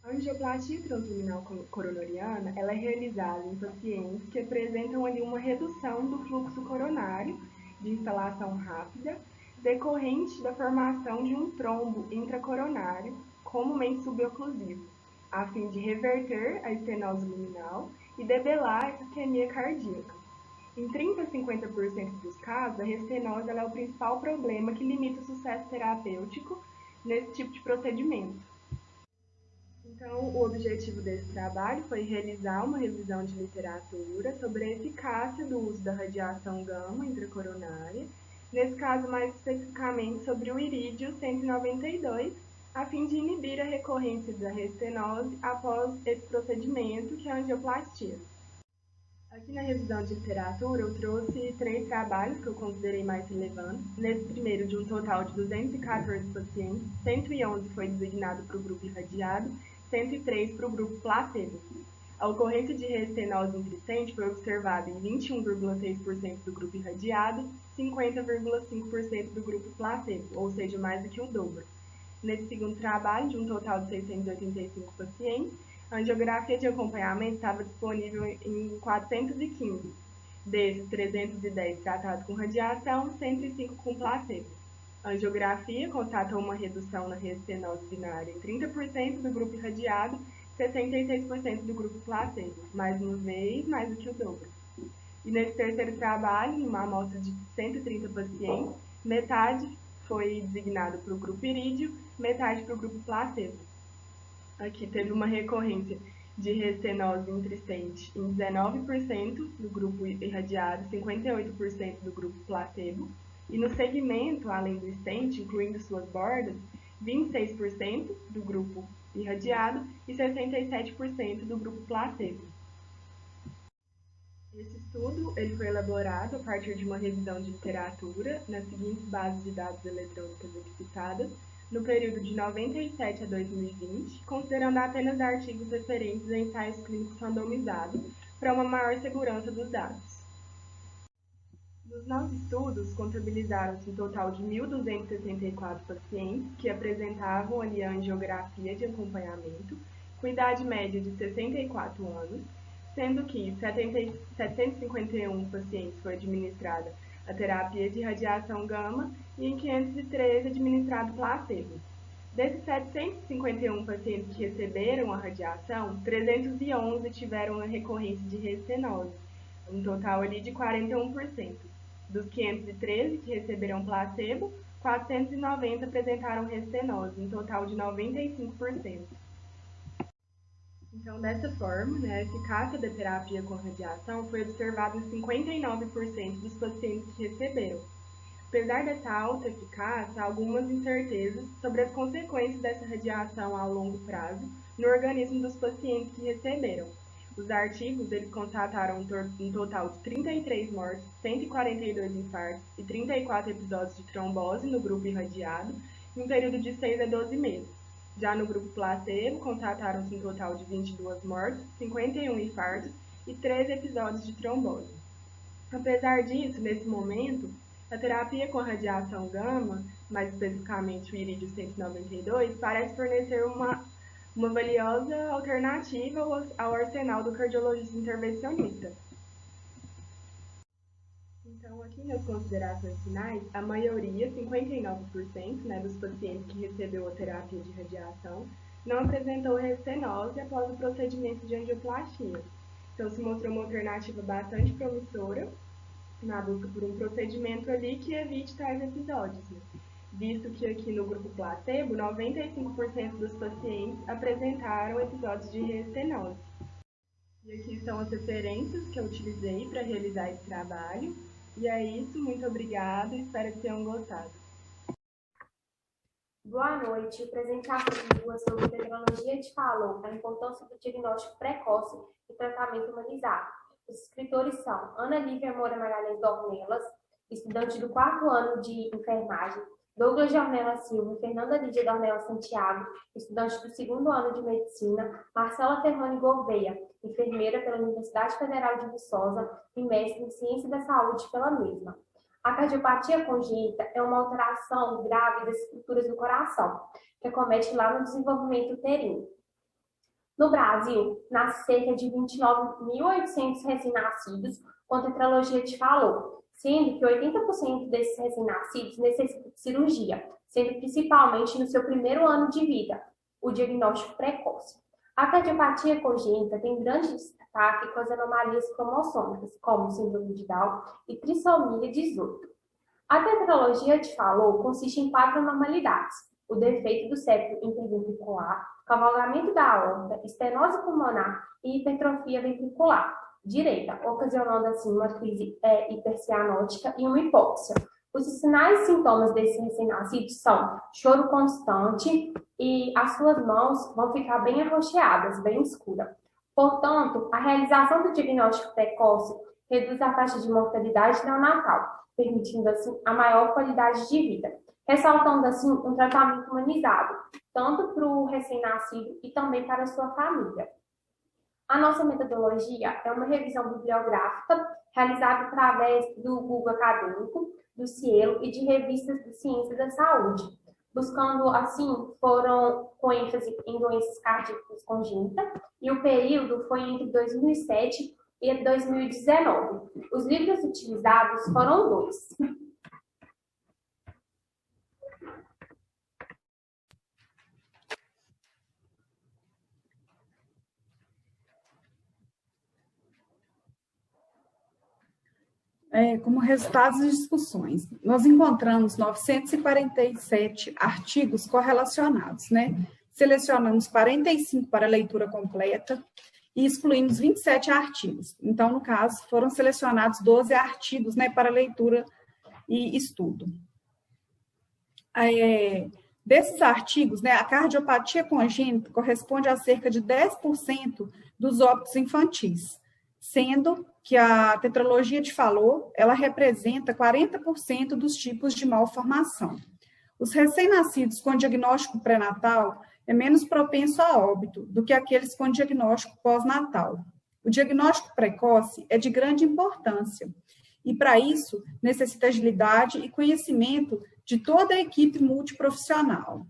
A angioplastia transluminal coronariana ela é realizada em pacientes que apresentam ali uma redução do fluxo coronário de instalação rápida, decorrente da formação de um trombo intracoronário, comumente suboclusivo, a fim de reverter a estenose luminal e debelar a isquemia cardíaca. Em 30 a 50% dos casos, a restenose é o principal problema que limita o sucesso terapêutico nesse tipo de procedimento. Então, o objetivo desse trabalho foi realizar uma revisão de literatura sobre a eficácia do uso da radiação gama intracoronária, nesse caso mais especificamente sobre o irídio 192, a fim de inibir a recorrência da restenose após esse procedimento, que é a angioplastia. Aqui na revisão de literatura eu trouxe 3 trabalhos que eu considerei mais relevantes. Nesse primeiro, de um total de 214 pacientes, 111 foi designado para o grupo irradiado, 103 para o grupo placebo. A ocorrência de reestenose intricente foi observada em 21,6% do grupo irradiado, 50,5% do grupo placebo, ou seja, mais do que o dobro. Nesse segundo trabalho, de um total de 685 pacientes, a angiografia de acompanhamento estava disponível em 415, desses 310 tratados com radiação, 105 com placebo. A angiografia constatou uma redução na reestenose binária em 30% do grupo irradiado, 66% do grupo placebo, mais uma vez, mais do que o dobro. E nesse terceiro trabalho, em uma amostra de 130 pacientes, metade foi designado para o grupo irídio, metade para o grupo placebo. Aqui teve uma recorrência de reestenose intricente em 19% do grupo irradiado, 58% do grupo placebo, E no segmento, além do stent, incluindo suas bordas, 26% do grupo irradiado e 67% do grupo placebo. Esse estudo ele foi elaborado a partir de uma revisão de literatura nas seguintes bases de dados eletrônicas aqui citadas, no período de 97 a 2020, considerando apenas artigos referentes a ensaios clínicos randomizados para uma maior segurança dos dados. Nos 9 estudos, contabilizaram-se um total de 1.264 pacientes que apresentavam ali a angiografia de acompanhamento, com idade média de 64 anos, sendo que 751 pacientes foi administrada a terapia de radiação gama e em 513 administrado placebo. Desses 751 pacientes que receberam a radiação, 311 tiveram a recorrência de restenose, um total ali de 41%. Dos 513 que receberam placebo, 490 apresentaram restenose, um total de 95%. Então, dessa forma, a eficácia da terapia com radiação foi observada em 59% dos pacientes que receberam. Apesar dessa alta eficácia, há algumas incertezas sobre as consequências dessa radiação a longo prazo no organismo dos pacientes que receberam. Os artigos eles constataram um total de 33 mortes, 142 infartos e 34 episódios de trombose no grupo irradiado em um período de 6 a 12 meses. Já no grupo placebo, constataram-se um total de 22 mortes, 51 infartos e 13 episódios de trombose. Apesar disso, nesse momento, a terapia com radiação gama, mais especificamente o irídio 192, parece fornecer uma valiosa alternativa ao arsenal do cardiologista intervencionista. Então, aqui nas considerações finais, a maioria, 59%, dos pacientes que recebeu a terapia de radiação, não apresentou restenose após o procedimento de angioplastia. Então, se mostrou uma alternativa bastante promissora na busca por um procedimento ali que evite tais episódios, visto que aqui no grupo placebo, 95% dos pacientes apresentaram episódios de restenose. E aqui estão as referências que eu utilizei para realizar esse trabalho. E é isso, muito obrigada, espero que tenham gostado. Boa noite, o presente artigo sobre tecnologia te falou a importância do diagnóstico precoce e tratamento humanizado. Os escritores são Ana Lívia Moura Magalhães Dornelas, estudante do 4º ano de enfermagem, Douglas Dornella Silva e Fernanda Lídia Dornella Santiago, estudante do 2º ano de medicina, Marcela Ferrani Gouveia, enfermeira pela Universidade Federal de Viçosa e mestre em ciência da saúde pela mesma. A cardiopatia congênita é uma alteração grave das estruturas do coração, que acomete lá no desenvolvimento uterino. No Brasil, nasce cerca de 29.800 recém-nascidos, quanto a tetralogia te falou, sendo que 80% desses recém-nascidos necessitam de cirurgia, sendo principalmente no seu 1º ano de vida, o diagnóstico precoce. A cardiopatia congênita tem grande destaque com as anomalias cromossômicas, como síndrome de Down e trissomia 18. A tetralogia te falou consiste em 4 anormalidades: o defeito do septo interventricular, cavalgamento da aorta, estenose pulmonar e hipertrofia ventricular direita, ocasionando assim uma crise hipercianótica e uma hipóxia. Os sinais e sintomas desses recém-nascidos são choro constante e as suas mãos vão ficar bem arroxeadas, bem escuras. Portanto, a realização do diagnóstico precoce reduz a taxa de mortalidade neonatal, permitindo assim a maior qualidade de vida, ressaltando assim um tratamento humanizado, tanto para o recém-nascido e também para a sua família. A nossa metodologia é uma revisão bibliográfica realizada através do Google Acadêmico, do Cielo e de revistas de ciência da saúde. Buscando, assim, foram com ênfase em doenças cardíacas congênitas e o período foi entre 2007 e 2019. Os livros utilizados foram 2. Como resultados das discussões, nós encontramos 947 artigos correlacionados, Selecionamos 45 para leitura completa e excluímos 27 artigos. Então, no caso, foram selecionados 12 artigos, para leitura e estudo. Desses artigos, né, a cardiopatia congênita corresponde a cerca de 10% dos óbitos infantis, sendo que a tetralogia de Fallot, ela representa 40% dos tipos de malformação. Os recém-nascidos com diagnóstico pré-natal é menos propenso a óbito do que aqueles com diagnóstico pós-natal. O diagnóstico precoce é de grande importância e, para isso, necessita agilidade e conhecimento de toda a equipe multiprofissional.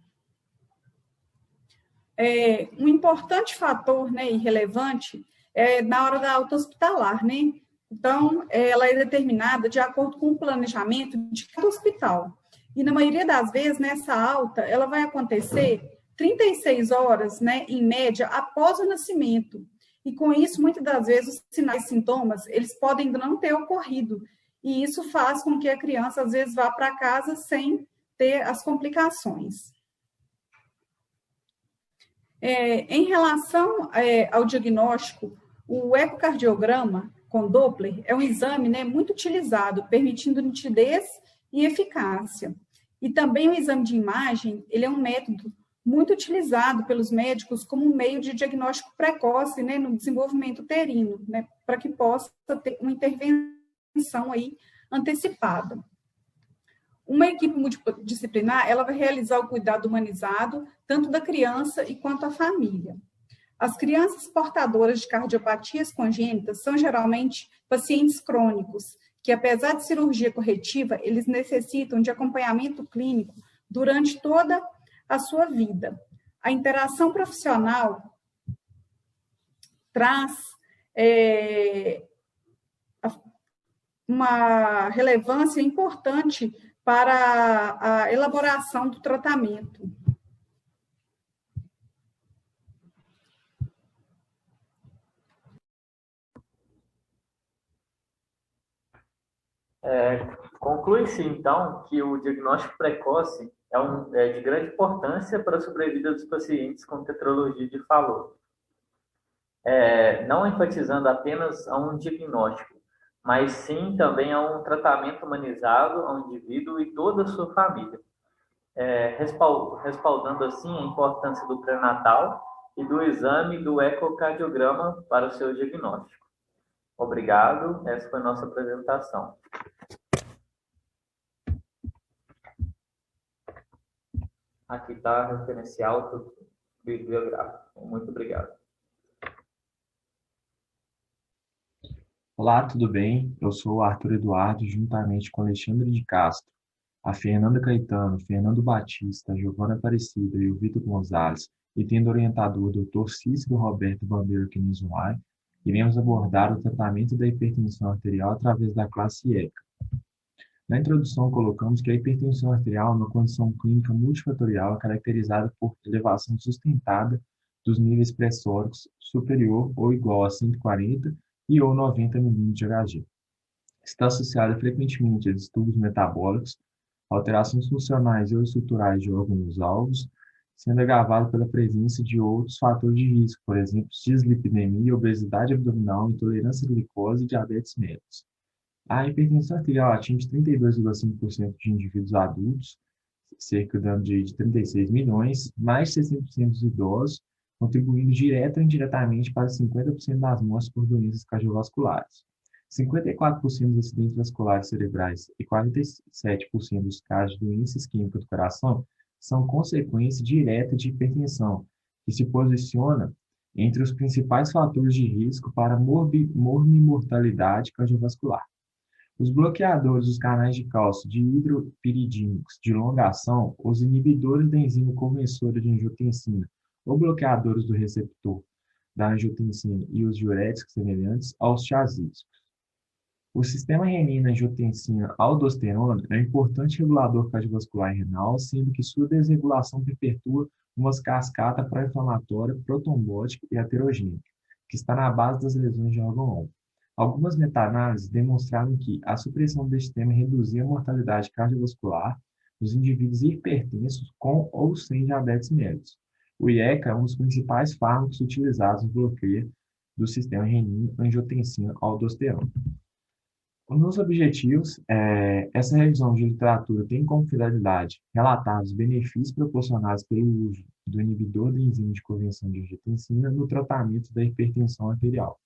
Um importante fator, né, e relevante é na hora da alta hospitalar, né? Então, ela é determinada de acordo com o planejamento de cada hospital. E, na maioria das vezes, nessa alta, ela vai acontecer 36 horas, né, em média, após o nascimento. E, com isso, muitas das vezes, os sinais e sintomas, eles podem ainda não ter ocorrido. E isso faz com que a criança, às vezes, vá para casa sem ter as complicações. Em relação ao diagnóstico, o ecocardiograma com Doppler é um exame, né, muito utilizado, permitindo nitidez e eficácia. E também o exame de imagem, ele é um método muito utilizado pelos médicos como um meio de diagnóstico precoce, né, no desenvolvimento uterino, né, para que possa ter uma intervenção aí antecipada. Uma equipe multidisciplinar, ela vai realizar o cuidado humanizado, tanto da criança e quanto a família. As crianças portadoras de cardiopatias congênitas são geralmente pacientes crônicos, que apesar de cirurgia corretiva, eles necessitam de acompanhamento clínico durante toda a sua vida. A interação profissional traz uma relevância importante para a elaboração do tratamento. Conclui-se, então, que o diagnóstico precoce é de grande importância para a sobrevida dos pacientes com tetralogia de Fallot. Não enfatizando apenas a um diagnóstico, mas sim também a um tratamento humanizado ao indivíduo e toda a sua família, respaldando assim a importância do pré-natal e do exame do ecocardiograma para o seu diagnóstico. Obrigado, essa foi a nossa apresentação. Aqui está a referencial bibliográfico. Muito obrigado. Olá, tudo bem? Eu sou o Arthur Eduardo, juntamente com Alexandre de Castro, a Fernanda Caetano, Fernando Batista, a Giovana Aparecida e o Vitor Gonzalez, e tendo orientador o Dr. Cícero Roberto Bandeira Kenizuai, iremos abordar o tratamento da hipertensão arterial através da classe ECA. Na introdução, colocamos que a hipertensão arterial é uma condição clínica multifatorial caracterizada por elevação sustentada dos níveis pressóricos superior ou igual a 140 e ou 90 mm de Hg. Está associada frequentemente a distúrbios metabólicos, alterações funcionais ou estruturais de órgãos-alvos, sendo agravado pela presença de outros fatores de risco, por exemplo, dislipidemia, obesidade abdominal, intolerância à glicose e diabetes mellitus. A hipertensão arterial atinge 32,5% de indivíduos adultos, cerca de 36 milhões, mais de 60% dos idosos, contribuindo direta ou indiretamente para 50% das mortes por doenças cardiovasculares. 54% dos acidentes vasculares cerebrais e 47% dos casos de doença isquêmica do coração são consequência direta de hipertensão, que se posiciona entre os principais fatores de risco para morbimortalidade cardiovascular. Os bloqueadores dos canais de cálcio dihidropiridínicos de longa ação, os inibidores da enzima conversora de angiotensina ou bloqueadores do receptor da angiotensina e os diuréticos semelhantes aos tiazídicos. O sistema renina-angiotensina-aldosterona é um importante regulador cardiovascular e renal, sendo que sua desregulação perpetua uma cascata pró-inflamatória, protrombótica e aterogênica, que está na base das lesões de órgão-alvo. Algumas meta-análises demonstraram que a supressão deste sistema reduzia a mortalidade cardiovascular nos indivíduos hipertensos com ou sem diabetes mellitus. O IECA é um dos principais fármacos utilizados no bloqueio do sistema renina-angiotensina-aldosterona. Nos objetivos, essa revisão de literatura tem como finalidade relatar os benefícios proporcionados pelo uso do inibidor da enzima de conversão de angiotensina no tratamento da hipertensão arterial.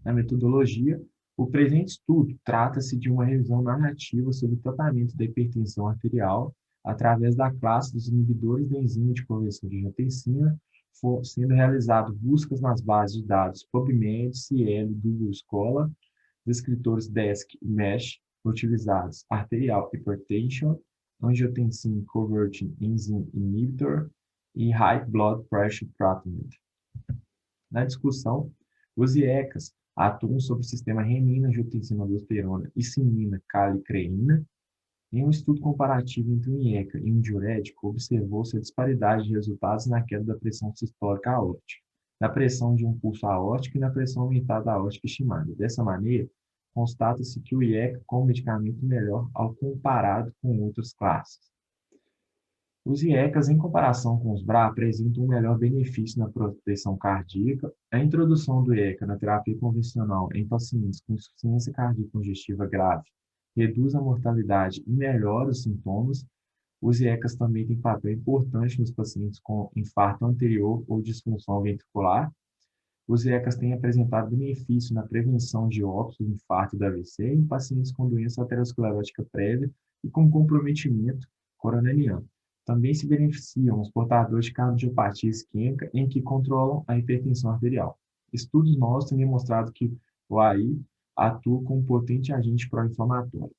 Na metodologia, o presente estudo trata-se de uma revisão narrativa sobre o tratamento da hipertensão arterial através da classe dos inibidores da enzima de conversão de angiotensina, sendo realizado buscas nas bases de dados PubMed, Cielo, Google Scholar, descritores DESC e MESH, utilizados arterial hypertension, angiotensin converting enzyme inhibitor e high blood pressure treatment. Na discussão, os IECAs atuam sobre o sistema renina-angiotensina-aldosterona e cinina-calicreína. Em um estudo comparativo entre um IECA e um diurético, observou-se a disparidade de resultados na queda da pressão sistólica aórtica, na pressão de um pulso aórtico e na pressão aumentada aórtica estimada. Dessa maneira, constata-se que o IECA com o medicamento melhor ao comparado com outras classes. Os IECAs, em comparação com os BRA, apresentam um melhor benefício na proteção cardíaca. A introdução do IECA na terapia convencional em pacientes com insuficiência cardíaca congestiva grave reduz a mortalidade e melhora os sintomas. Os IECAs também têm papel importante nos pacientes com infarto anterior ou disfunção ventricular. Os IECAs têm apresentado benefício na prevenção de óbitos, infarto e da AVC em pacientes com doença aterosclerótica prévia e com comprometimento coronariano. Também se beneficiam os portadores de cardiopatia isquêmica em que controlam a hipertensão arterial. Estudos novos têm demonstrado que o AI atua como um potente agente pró-inflamatório.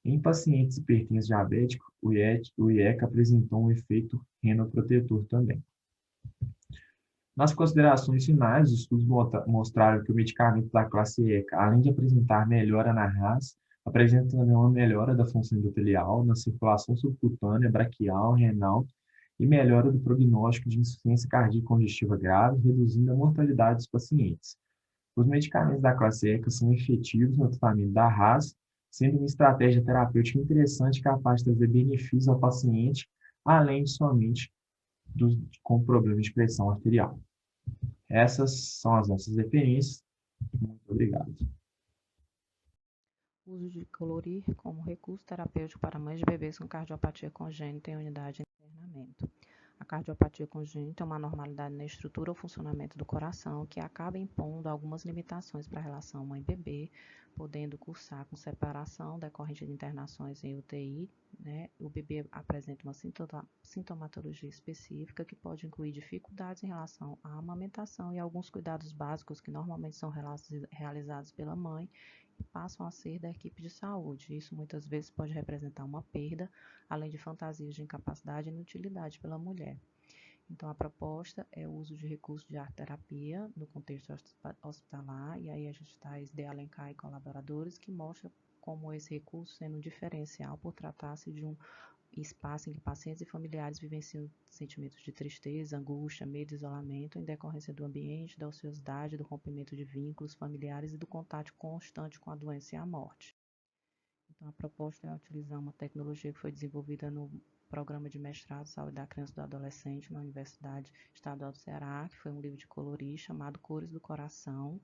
Em pacientes hipertensos diabéticos, o IECA apresentou um efeito renoprotetor também. Nas considerações finais, os estudos mostraram que o medicamento da classe ECA, além de apresentar melhora na RAS, apresenta também uma melhora da função endotelial, na circulação subcutânea, braquial, renal e melhora do prognóstico de insuficiência cardíaca congestiva grave, reduzindo a mortalidade dos pacientes. Os medicamentos da classe ECA são efetivos no tratamento da RAS, sendo uma estratégia terapêutica interessante capaz de trazer benefícios ao paciente, além de somente com problemas de pressão arterial. Essas são as nossas referências. Muito obrigado. Uso de colorir como recurso terapêutico para mães de bebês com cardiopatia congênita em unidade de internamento. A cardiopatia congênita é uma anormalidade na estrutura ou funcionamento do coração que acaba impondo algumas limitações para a relação mãe-bebê, podendo cursar com separação decorrente de internações em UTI. O bebê apresenta uma sintomatologia específica que pode incluir dificuldades em relação à amamentação e alguns cuidados básicos que normalmente são realizados pela mãe e passam a ser da equipe de saúde. Isso muitas vezes pode representar uma perda, além de fantasias de incapacidade e inutilidade pela mulher. Então, a proposta é o uso de recursos de arte-terapia no contexto hospitalar, e aí a gente traz de Alencar e colaboradores que mostra como esse recurso sendo um diferencial por tratar-se de um espaço em que pacientes e familiares vivenciam sentimentos de tristeza, angústia, medo, isolamento em decorrência do ambiente, da ociosidade, do rompimento de vínculos familiares e do contato constante com a doença e a morte. Então, a proposta é utilizar uma tecnologia que foi desenvolvida no Programa de Mestrado Saúde da Criança e do Adolescente na Universidade Estadual do Ceará, que foi um livro de colorir chamado Cores do Coração.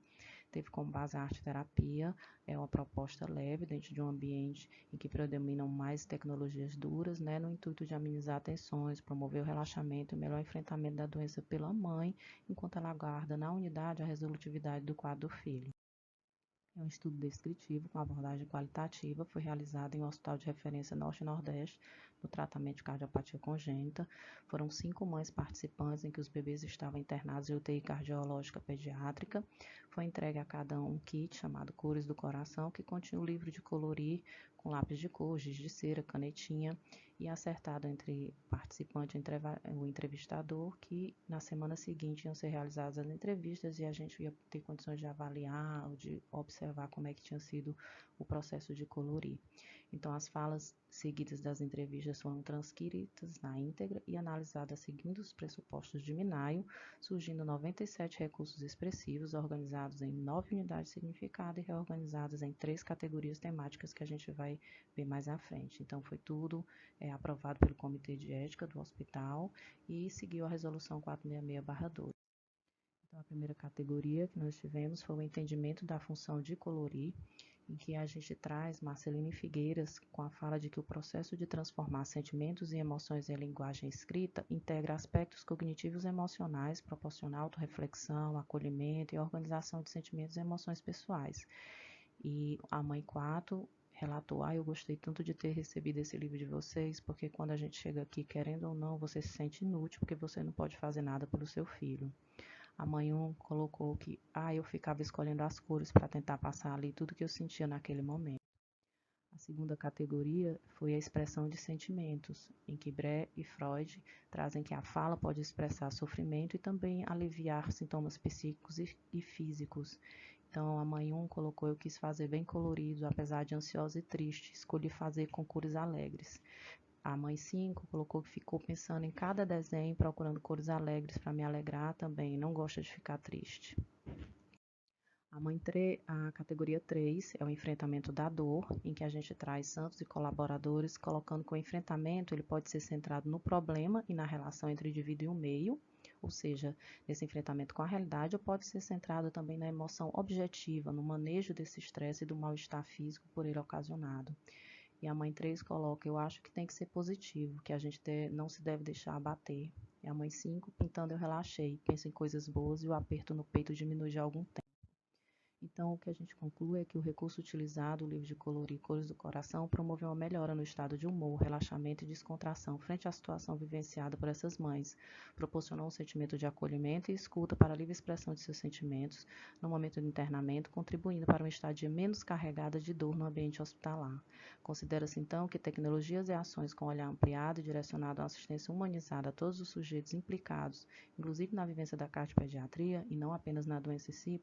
Teve como base a arte-terapia, é uma proposta leve dentro de um ambiente em que predominam mais tecnologias duras, no intuito de amenizar tensões, promover o relaxamento e o melhor enfrentamento da doença pela mãe, enquanto ela aguarda na unidade a resolutividade do quadro do filho. É um estudo descritivo com abordagem qualitativa, foi realizado em um hospital de referência Norte e Nordeste, no tratamento de cardiopatia congênita. Foram 5 mães participantes em que os bebês estavam internados em UTI cardiológica pediátrica. Foi entregue a cada um kit chamado Cores do Coração, que continha o livro de colorir com lápis de cor, giz de cera, canetinha, e acertado entre o participante e o entrevistador, que na semana seguinte iam ser realizadas as entrevistas e a gente ia ter condições de avaliar ou de observar como é que tinha sido o processo de colorir. Então, as falas seguidas das entrevistas foram transcritas na íntegra e analisadas seguindo os pressupostos de Minayo, surgindo 97 recursos expressivos organizados em 9 unidades de significado e reorganizadas em 3 categorias temáticas que a gente vai ver mais à frente. Então, foi tudo aprovado pelo Comitê de Ética do hospital e seguiu a Resolução 466/12. Então, a primeira categoria que nós tivemos foi o entendimento da função de colorir. em que a gente traz Marcelino Figueiras com a fala de que o processo de transformar sentimentos e emoções em linguagem escrita integra aspectos cognitivos e emocionais, proporciona autorreflexão, acolhimento e organização de sentimentos e emoções pessoais. E a mãe 4 relatou, eu gostei tanto de ter recebido esse livro de vocês, porque quando a gente chega aqui, querendo ou não, você se sente inútil, porque você não pode fazer nada pelo seu filho. A mãe 1 colocou que, eu ficava escolhendo as cores para tentar passar ali tudo que eu sentia naquele momento. A segunda categoria foi a expressão de sentimentos, em que Bré e Freud trazem que a fala pode expressar sofrimento e também aliviar sintomas psíquicos e físicos. Então, a mãe 1 colocou, eu quis fazer bem colorido, apesar de ansiosa e triste, escolhi fazer com cores alegres. A mãe 5 colocou que ficou pensando em cada desenho, procurando cores alegres para me alegrar também, não gosta de ficar triste. A categoria 3 é o enfrentamento da dor, em que a gente traz santos e colaboradores, colocando que o enfrentamento ele pode ser centrado no problema e na relação entre o indivíduo e o meio, ou seja, nesse enfrentamento com a realidade, ou pode ser centrado também na emoção objetiva, no manejo desse estresse e do mal-estar físico por ele ocasionado. E a mãe 3 coloca, eu acho que tem que ser positivo, que a gente não se deve deixar abater. E a mãe 5, pintando eu relaxei, penso em coisas boas e o aperto no peito diminui de algum tempo. Então, o que a gente conclui é que o recurso utilizado, o livro de colorir Cores do Coração, promoveu uma melhora no estado de humor, relaxamento e descontração frente à situação vivenciada por essas mães. Proporcionou um sentimento de acolhimento e escuta para a livre expressão de seus sentimentos no momento do internamento, contribuindo para uma estadia menos carregada de dor no ambiente hospitalar. Considera-se, então, que tecnologias e ações com olhar ampliado e direcionado à assistência humanizada a todos os sujeitos implicados, inclusive na vivência da cardiopediatria e não apenas na doença em si,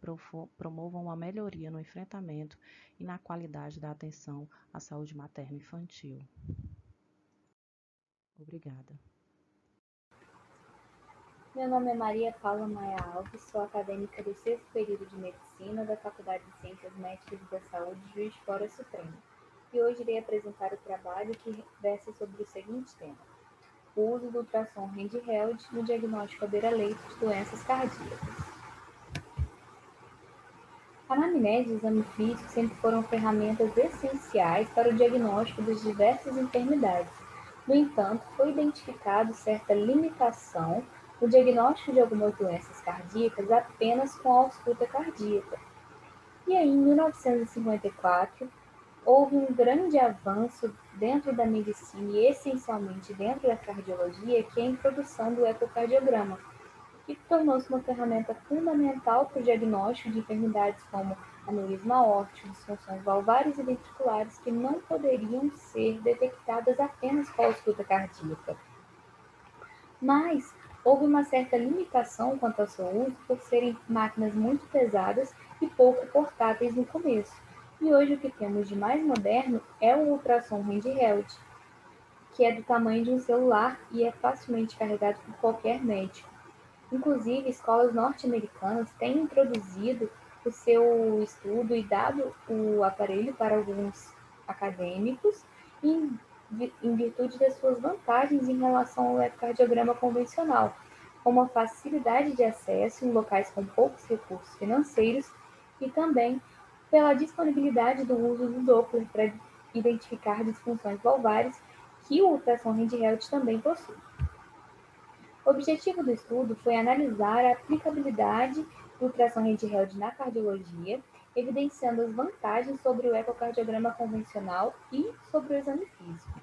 promovam uma melhoria no enfrentamento e na qualidade da atenção à saúde materno-infantil. Obrigada. Meu nome é Maria Paula Maia Alves, sou acadêmica do 6º período de Medicina da Faculdade de Ciências Médicas e da Saúde Juiz de Fora Supremo, e hoje irei apresentar o trabalho que versa sobre o seguinte tema: o uso do ultrassom handheld no diagnóstico à beira-leito de doenças cardíacas. A anamnese e o exame físico sempre foram ferramentas essenciais para o diagnóstico das diversas enfermidades. No entanto, foi identificado certa limitação no diagnóstico de algumas doenças cardíacas apenas com a ausculta cardíaca. E aí, em 1954, houve um grande avanço dentro da medicina e essencialmente dentro da cardiologia, que é a introdução do ecocardiograma, que tornou-se uma ferramenta fundamental para o diagnóstico de enfermidades como aneurisma aórtico, disfunções valvares e ventriculares, que não poderiam ser detectadas apenas com a ausculta cardíaca. Mas houve uma certa limitação quanto ao seu uso por serem máquinas muito pesadas e pouco portáteis no começo. E hoje o que temos de mais moderno é o ultrassom handheld, que é do tamanho de um celular e é facilmente carregado por qualquer médico. Inclusive, escolas norte-americanas têm introduzido o seu estudo e dado o aparelho para alguns acadêmicos em virtude das suas vantagens em relação ao ecocardiograma convencional, como a facilidade de acesso em locais com poucos recursos financeiros e também pela disponibilidade do uso do Doppler para identificar disfunções valvares, que o ultrassom handheld também possui. O objetivo do estudo foi analisar a aplicabilidade do ultrassom handheld na cardiologia, evidenciando as vantagens sobre o ecocardiograma convencional e sobre o exame físico.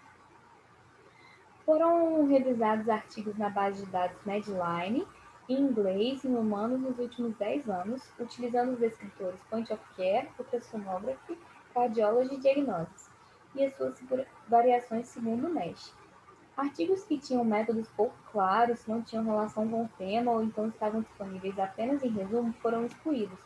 Foram revisados artigos na base de dados Medline, em inglês e em humanos nos últimos 10 anos, utilizando os descritores Point of Care, Ultrasonography, Cardiology e Diagnosis, e as suas variações segundo o NASH. Artigos que tinham métodos pouco claros, não tinham relação com o tema ou então estavam disponíveis apenas em resumo foram excluídos.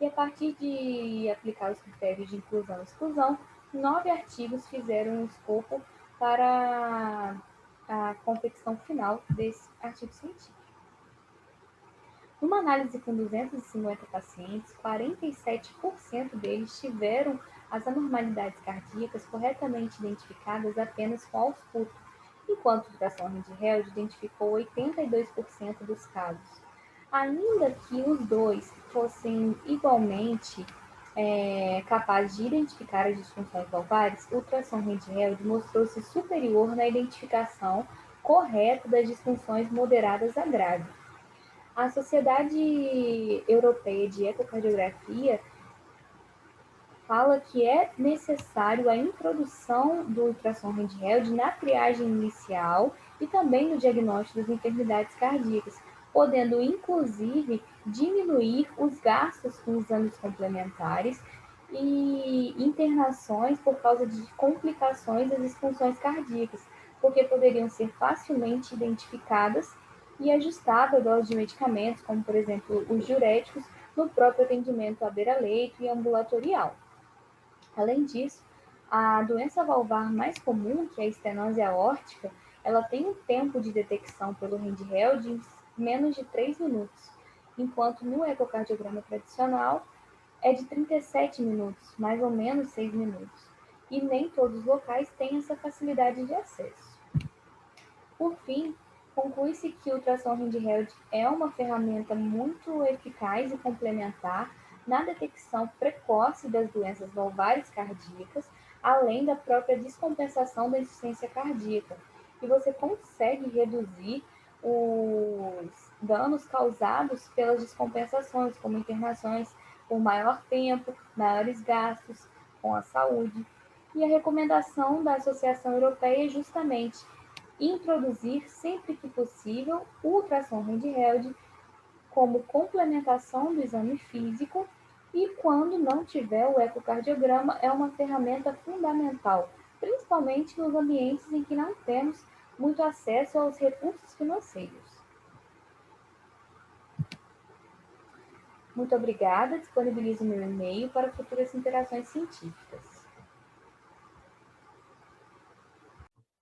E a partir de aplicar os critérios de inclusão e exclusão, 9 artigos fizeram um escopo para a confecção final desse artigo científico. Numa análise com 250 pacientes, 47% deles tiveram as anormalidades cardíacas corretamente identificadas apenas com ausculto, enquanto o ultrassom handheld identificou 82% dos casos. Ainda que os dois fossem igualmente capaz de identificar as disfunções valvares, o ultrassom handheld mostrou-se superior na identificação correta das disfunções moderadas a grave. A Sociedade Europeia de Ecocardiografia fala que é necessário a introdução do ultrassom handheld na triagem inicial e também no diagnóstico das enfermidades cardíacas, podendo inclusive diminuir os gastos com exames complementares e internações por causa de complicações das disfunções cardíacas, porque poderiam ser facilmente identificadas e ajustável a dose de medicamentos, como por exemplo os diuréticos, no próprio atendimento à beira-leito e ambulatorial. Além disso, a doença valvar mais comum, que é a estenose aórtica, ela tem um tempo de detecção pelo handheld de menos de 3 minutos, enquanto no ecocardiograma tradicional é de 37 minutos, mais ou menos 6 minutos, e nem todos os locais têm essa facilidade de acesso. Por fim, conclui-se que o ultrassom handheld é uma ferramenta muito eficaz e complementar na detecção precoce das doenças valvares cardíacas, além da própria descompensação da insuficiência cardíaca. E você consegue reduzir os danos causados pelas descompensações, como internações por maior tempo, maiores gastos com a saúde. E a recomendação da Associação Europeia é justamente introduzir, sempre que possível, o ultrassom handheld como complementação do exame físico e, quando não tiver o ecocardiograma, é uma ferramenta fundamental, principalmente nos ambientes em que não temos muito acesso aos recursos financeiros. Muito obrigada, disponibilizo meu e-mail para futuras interações científicas.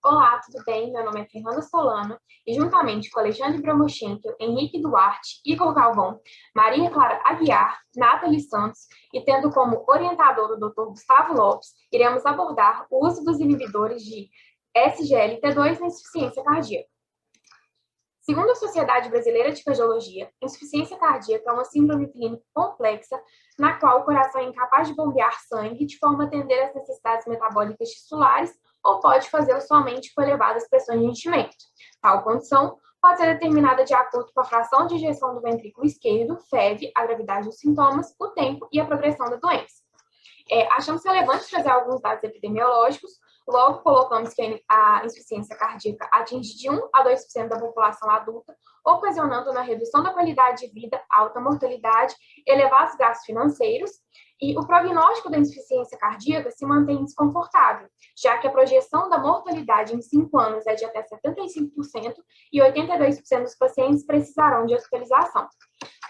Olá, tudo bem? Meu nome é Fernanda Solano e, juntamente com Alexandre Bramochenko, Henrique Duarte, Igor Galvão, Maria Clara Aguiar, Nathalie Santos e tendo como orientador o Dr. Gustavo Lopes, iremos abordar o uso dos inibidores de SGLT2 na insuficiência cardíaca. Segundo a Sociedade Brasileira de Cardiologia, insuficiência cardíaca é uma síndrome clínica complexa na qual o coração é incapaz de bombear sangue de forma a atender às necessidades metabólicas tissulares ou pode fazê-lo somente com elevadas pressões de enchimento. Tal condição pode ser determinada de acordo com a fração de ejeção do ventrículo esquerdo, FEV, a gravidade dos sintomas, o tempo e a progressão da doença. Achamos relevante trazer alguns dados epidemiológicos. Logo, colocamos que a insuficiência cardíaca atinge de 1 a 2% da população adulta, ocasionando na redução da qualidade de vida, alta mortalidade, elevados gastos financeiros, e o prognóstico da insuficiência cardíaca se mantém desconfortável, já que a projeção da mortalidade em 5 anos é de até 75% e 82% dos pacientes precisarão de hospitalização.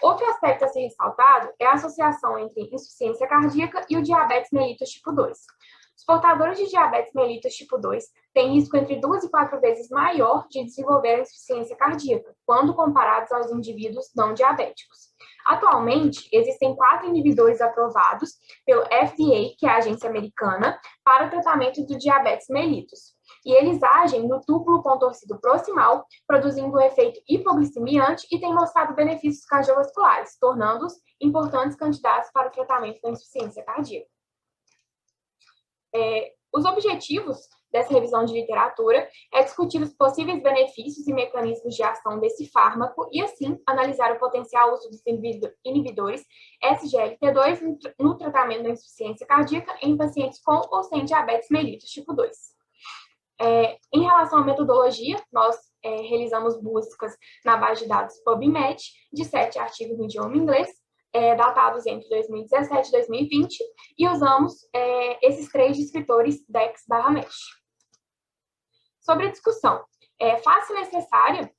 Outro aspecto a ser ressaltado é a associação entre insuficiência cardíaca e o diabetes mellitus tipo 2. Os portadores de diabetes mellitus tipo 2 têm risco entre 2 e 4 vezes maior de desenvolver a insuficiência cardíaca, quando comparados aos indivíduos não diabéticos. Atualmente, existem 4 inibidores aprovados pelo FDA, que é a agência americana, para o tratamento do diabetes mellitus. E eles agem no túbulo contorcido proximal, produzindo um efeito hipoglicemiante e têm mostrado benefícios cardiovasculares, tornando-os importantes candidatos para o tratamento da insuficiência cardíaca. Os objetivos dessa revisão de literatura é discutir os possíveis benefícios e mecanismos de ação desse fármaco e, assim, analisar o potencial uso dos inibidores SGLT2 no tratamento da insuficiência cardíaca em pacientes com ou sem diabetes mellitus tipo 2. Em relação à metodologia, nós realizamos buscas na base de dados PubMed de 7 artigos no idioma inglês, datados entre 2017 e 2020, e usamos esses 3 descritores DEX/MESH. Sobre a discussão, é fácil e necessária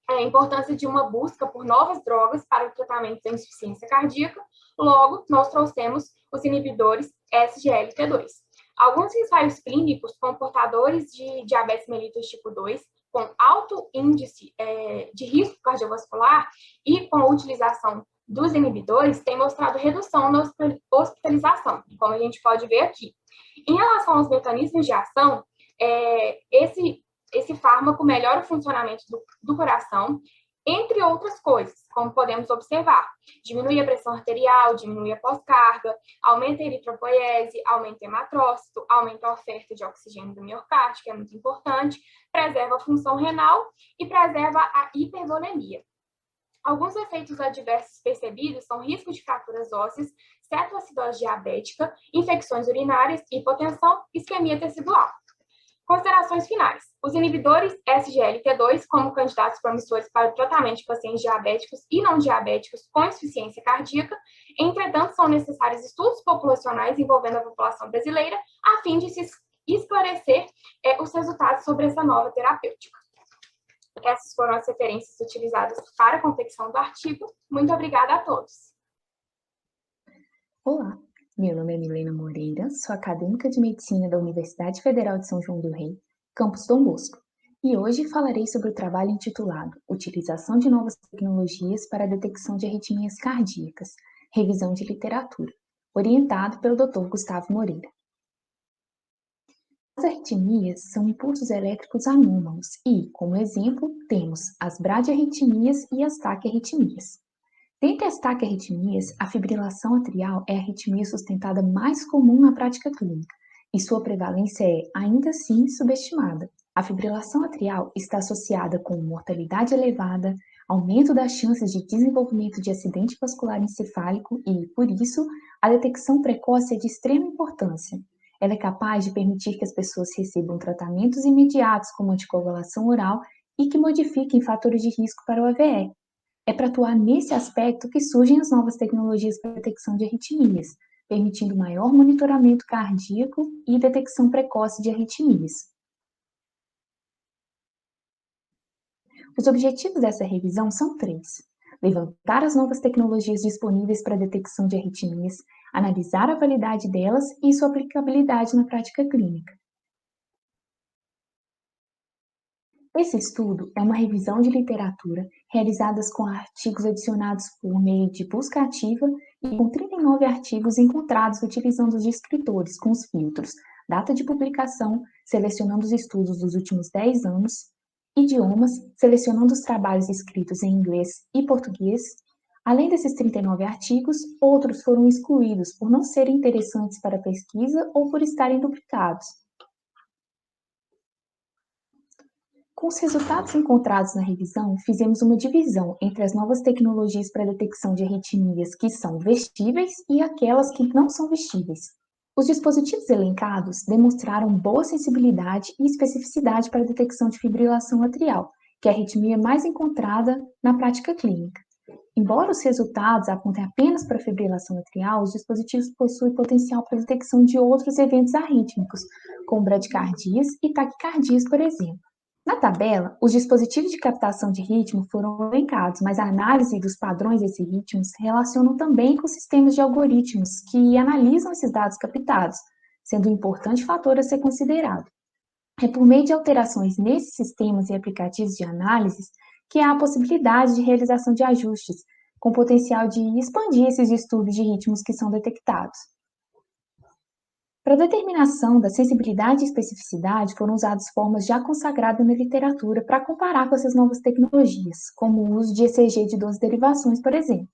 a importância de uma busca por novas drogas para o tratamento da insuficiência cardíaca. Logo, nós trouxemos os inibidores SGLT2. Alguns ensaios clínicos com portadores de diabetes mellitus tipo 2, com alto índice de risco cardiovascular e com a utilização dos inibidores, têm mostrado redução na hospitalização, como a gente pode ver aqui. Em relação aos mecanismos de ação, esse fármaco melhora o funcionamento do coração, entre outras coisas, como podemos observar. Diminui a pressão arterial, diminui a pós-carga, aumenta a eritropoiese, aumenta o hematrócito, aumenta a oferta de oxigênio do miocárdio, que é muito importante, preserva a função renal e preserva a hipervolemia. Alguns efeitos adversos percebidos são risco de fraturas ósseas, cetoacidose diabética, infecções urinárias, hipotensão, isquemia tecidual. Considerações finais. Os inibidores SGLT2 como candidatos promissores para o tratamento de pacientes diabéticos e não diabéticos com insuficiência cardíaca, entretanto, são necessários estudos populacionais envolvendo a população brasileira a fim de se esclarecer os resultados sobre essa nova terapêutica. Essas foram as referências utilizadas para a confecção do artigo. Muito obrigada a todos. Olá, meu nome é Milena Moreira, sou acadêmica de Medicina da Universidade Federal de São João do Rei, campus Dom Bosco, e hoje falarei sobre o trabalho intitulado Utilização de novas tecnologias para a detecção de arritmias cardíacas, revisão de literatura, orientado pelo Dr. Gustavo Moreira. As arritmias são impulsos elétricos anômalos e, como exemplo, temos as bradiarritmias e as taquiarritmias. Dentre as taquiarritmias, a fibrilação atrial é a arritmia sustentada mais comum na prática clínica, e sua prevalência é, ainda assim, subestimada. A fibrilação atrial está associada com mortalidade elevada, aumento das chances de desenvolvimento de acidente vascular encefálico e, por isso, a detecção precoce é de extrema importância. Ela é capaz de permitir que as pessoas recebam tratamentos imediatos como anticoagulação oral e que modifiquem fatores de risco para o AVE. É para atuar nesse aspecto que surgem as novas tecnologias para detecção de arritmias, permitindo maior monitoramento cardíaco e detecção precoce de arritmias. Os objetivos dessa revisão são 3. Levantar as novas tecnologias disponíveis para a detecção de arritmias, analisar a validade delas e sua aplicabilidade na prática clínica. Esse estudo é uma revisão de literatura realizada com artigos adicionados por meio de busca ativa e com 39 artigos encontrados utilizando os descritores com os filtros data de publicação, selecionando os estudos dos últimos 10 anos, idiomas, selecionando os trabalhos escritos em inglês e português. Além desses 39 artigos, outros foram excluídos por não serem interessantes para a pesquisa ou por estarem duplicados. Com os resultados encontrados na revisão, fizemos uma divisão entre as novas tecnologias para a detecção de arritmias que são vestíveis e aquelas que não são vestíveis. Os dispositivos elencados demonstraram boa sensibilidade e especificidade para a detecção de fibrilação atrial, que é a arritmia mais encontrada na prática clínica. Embora os resultados apontem apenas para a fibrilação atrial, os dispositivos possuem potencial para a detecção de outros eventos arrítmicos, como bradicardias e taquicardias, por exemplo. Na tabela, os dispositivos de captação de ritmo foram elencados, mas a análise dos padrões desses ritmos se relacionam também com sistemas de algoritmos que analisam esses dados captados, sendo um importante fator a ser considerado. É por meio de alterações nesses sistemas e aplicativos de análise que há a possibilidade de realização de ajustes, com potencial de expandir esses distúrbios de ritmos que são detectados. Para a determinação da sensibilidade e especificidade foram usadas formas já consagradas na literatura para comparar com essas novas tecnologias, como o uso de ECG de 12 derivações, por exemplo.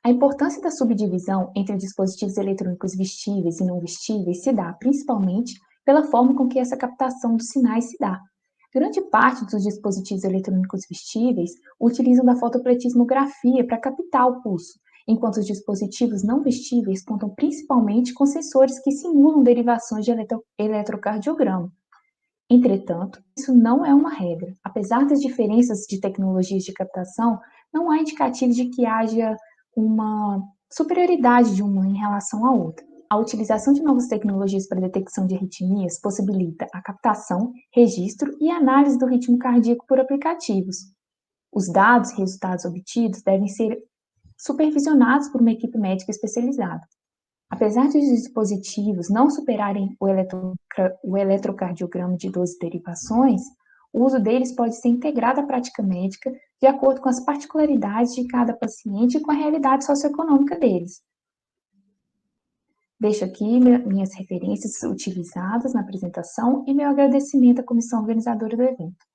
A importância da subdivisão entre dispositivos eletrônicos vestíveis e não vestíveis se dá, principalmente, pela forma com que essa captação dos sinais se dá. Grande parte dos dispositivos eletrônicos vestíveis utilizam da fotopletismografia para captar o pulso, enquanto os dispositivos não vestíveis contam principalmente com sensores que simulam derivações de eletrocardiograma. Entretanto, isso não é uma regra. Apesar das diferenças de tecnologias de captação, não há indicativos de que haja uma superioridade de uma em relação à outra. A utilização de novas tecnologias para a detecção de arritmias possibilita a captação, registro e análise do ritmo cardíaco por aplicativos. Os dados e resultados obtidos devem ser supervisionados por uma equipe médica especializada. Apesar de os dispositivos não superarem o eletrocardiograma de 12 derivações, o uso deles pode ser integrado à prática médica de acordo com as particularidades de cada paciente e com a realidade socioeconômica deles. Deixo aqui minhas referências utilizadas na apresentação e meu agradecimento à comissão organizadora do evento.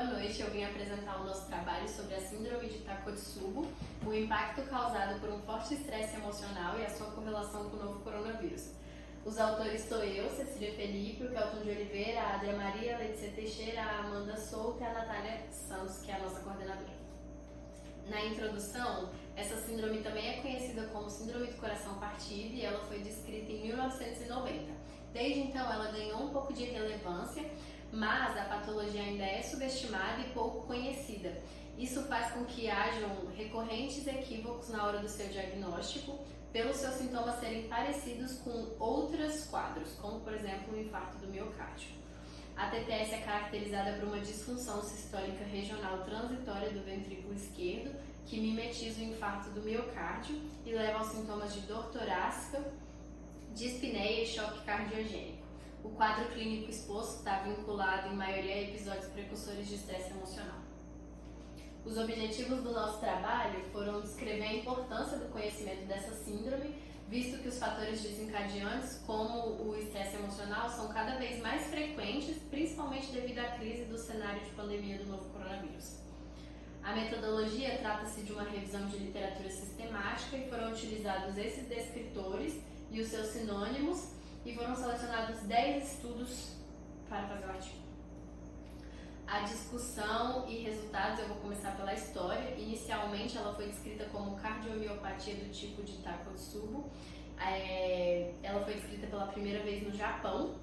Boa noite, eu vim apresentar o nosso trabalho sobre a síndrome de Takotsubo, o impacto causado por um forte estresse emocional e a sua correlação com o novo coronavírus. Os autores sou eu, Cecília Felipe, o Kelton de Oliveira, a Adria Maria, a Letícia Teixeira, a Amanda Souto e a Natália Santos, que é a nossa coordenadora. Na introdução, essa síndrome também é conhecida como Síndrome do Coração Partido e ela foi descrita em 1990. Desde então, ela ganhou um pouco de relevância, mas a patologia ainda é subestimada e pouco conhecida. Isso faz com que hajam recorrentes equívocos na hora do seu diagnóstico, pelos seus sintomas serem parecidos com outros quadros, como por exemplo o infarto do miocárdio. A TTS é caracterizada por uma disfunção sistólica regional transitória do ventrículo esquerdo, que mimetiza o infarto do miocárdio e leva aos sintomas de dor torácica, dispneia e choque cardiogênico. O quadro clínico exposto está vinculado em maioria a episódios precursores de estresse emocional. Os objetivos do nosso trabalho foram descrever a importância do conhecimento dessa síndrome, visto que os fatores desencadeantes, como o estresse emocional, são cada vez mais frequentes, principalmente devido à crise do cenário de pandemia do novo coronavírus. A metodologia trata-se de uma revisão de literatura sistemática e foram utilizados esses descritores e os seus sinônimos e foram selecionados 10 estudos para fazer o artigo. A discussão e resultados, eu vou começar pela história. Inicialmente, ela foi descrita como cardiomiopatia do tipo de Takotsubo. Ela foi descrita pela primeira vez no Japão.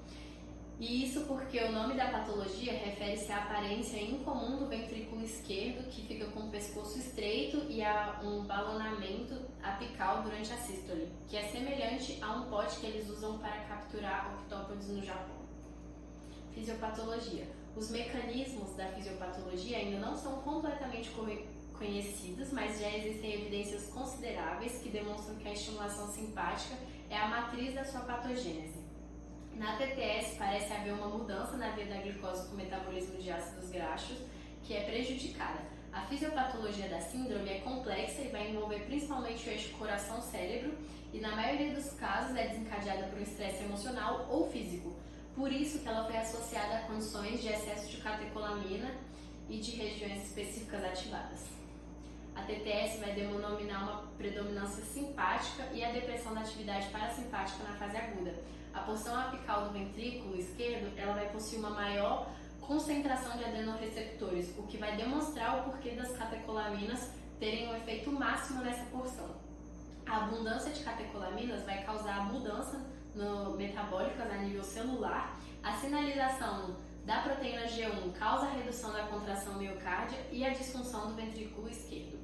E isso porque o nome da patologia refere-se à aparência incomum do ventrículo esquerdo, que fica com o pescoço estreito e a um balonamento apical durante a sístole, que é semelhante a um pote que eles usam para capturar octópodes no Japão. Fisiopatologia. Os mecanismos da fisiopatologia ainda não são completamente conhecidos, mas já existem evidências consideráveis que demonstram que a estimulação simpática é a matriz da sua patogênese. Na TTS parece haver uma mudança na via da glicose com o metabolismo de ácidos graxos, que é prejudicada. A fisiopatologia da síndrome é complexa e vai envolver principalmente o eixo coração-cérebro e na maioria dos casos é desencadeada por um estresse emocional ou físico. Por isso que ela foi associada a condições de excesso de catecolamina e de regiões específicas ativadas. A TTS vai denominar uma predominância simpática e a depressão da atividade parasimpática na fase aguda. A porção apical do ventrículo esquerdo ela vai possuir uma maior concentração de adrenorreceptores, o que vai demonstrar o porquê das catecolaminas terem um efeito máximo nessa porção. A abundância de catecolaminas vai causar mudança metabólicas a nível celular, a sinalização da proteína G1 causa a redução da contração miocárdia e a disfunção do ventrículo esquerdo.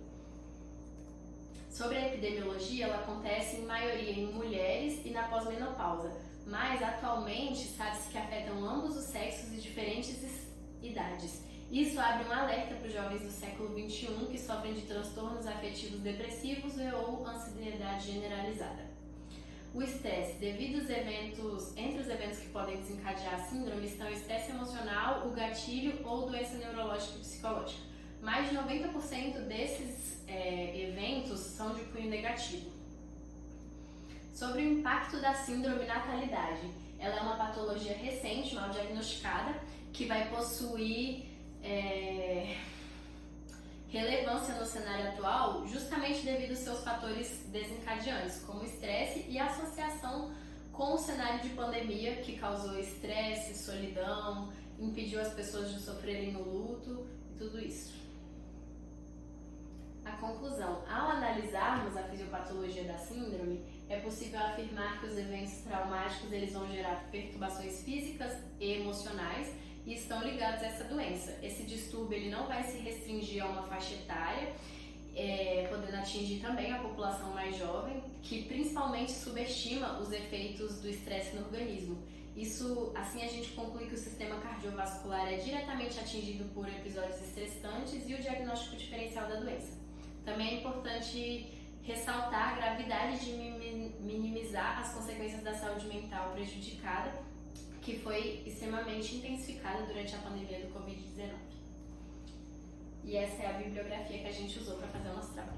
Sobre a epidemiologia, ela acontece em maioria em mulheres e na pós-menopausa, mas atualmente sabe-se que afetam ambos os sexos e diferentes idades. Isso abre um alerta para os jovens do século XXI que sofrem de transtornos afetivos depressivos ou ansiedade generalizada. O estresse, devido aos eventos, entre os eventos que podem desencadear a síndrome estão o estresse emocional, o gatilho ou doença neurológica e psicológica. Mais de 90% desses eventos são de cunho negativo. Sobre o impacto da síndrome na natalidade, ela é uma patologia recente, mal diagnosticada, que vai possuir relevância no cenário atual justamente devido aos seus fatores desencadeantes, como o estresse e a associação com o cenário de pandemia que causou estresse, solidão, impediu as pessoas de sofrerem o luto e tudo isso. A conclusão: ao analisarmos a fisiopatologia da síndrome, é possível afirmar que os eventos traumáticos eles vão gerar perturbações físicas e emocionais e estão ligados a essa doença. Esse distúrbio ele não vai se restringir a uma faixa etária, podendo atingir também a população mais jovem, que principalmente subestima os efeitos do estresse no organismo. Isso, assim a gente conclui que o sistema cardiovascular é diretamente atingido por episódios estressantes e o diagnóstico diferencial da doença. Também é importante ressaltar a gravidade de minimizar as consequências da saúde mental prejudicada, que foi extremamente intensificada durante a pandemia do Covid-19. E essa é a bibliografia que a gente usou para fazer o nosso trabalho.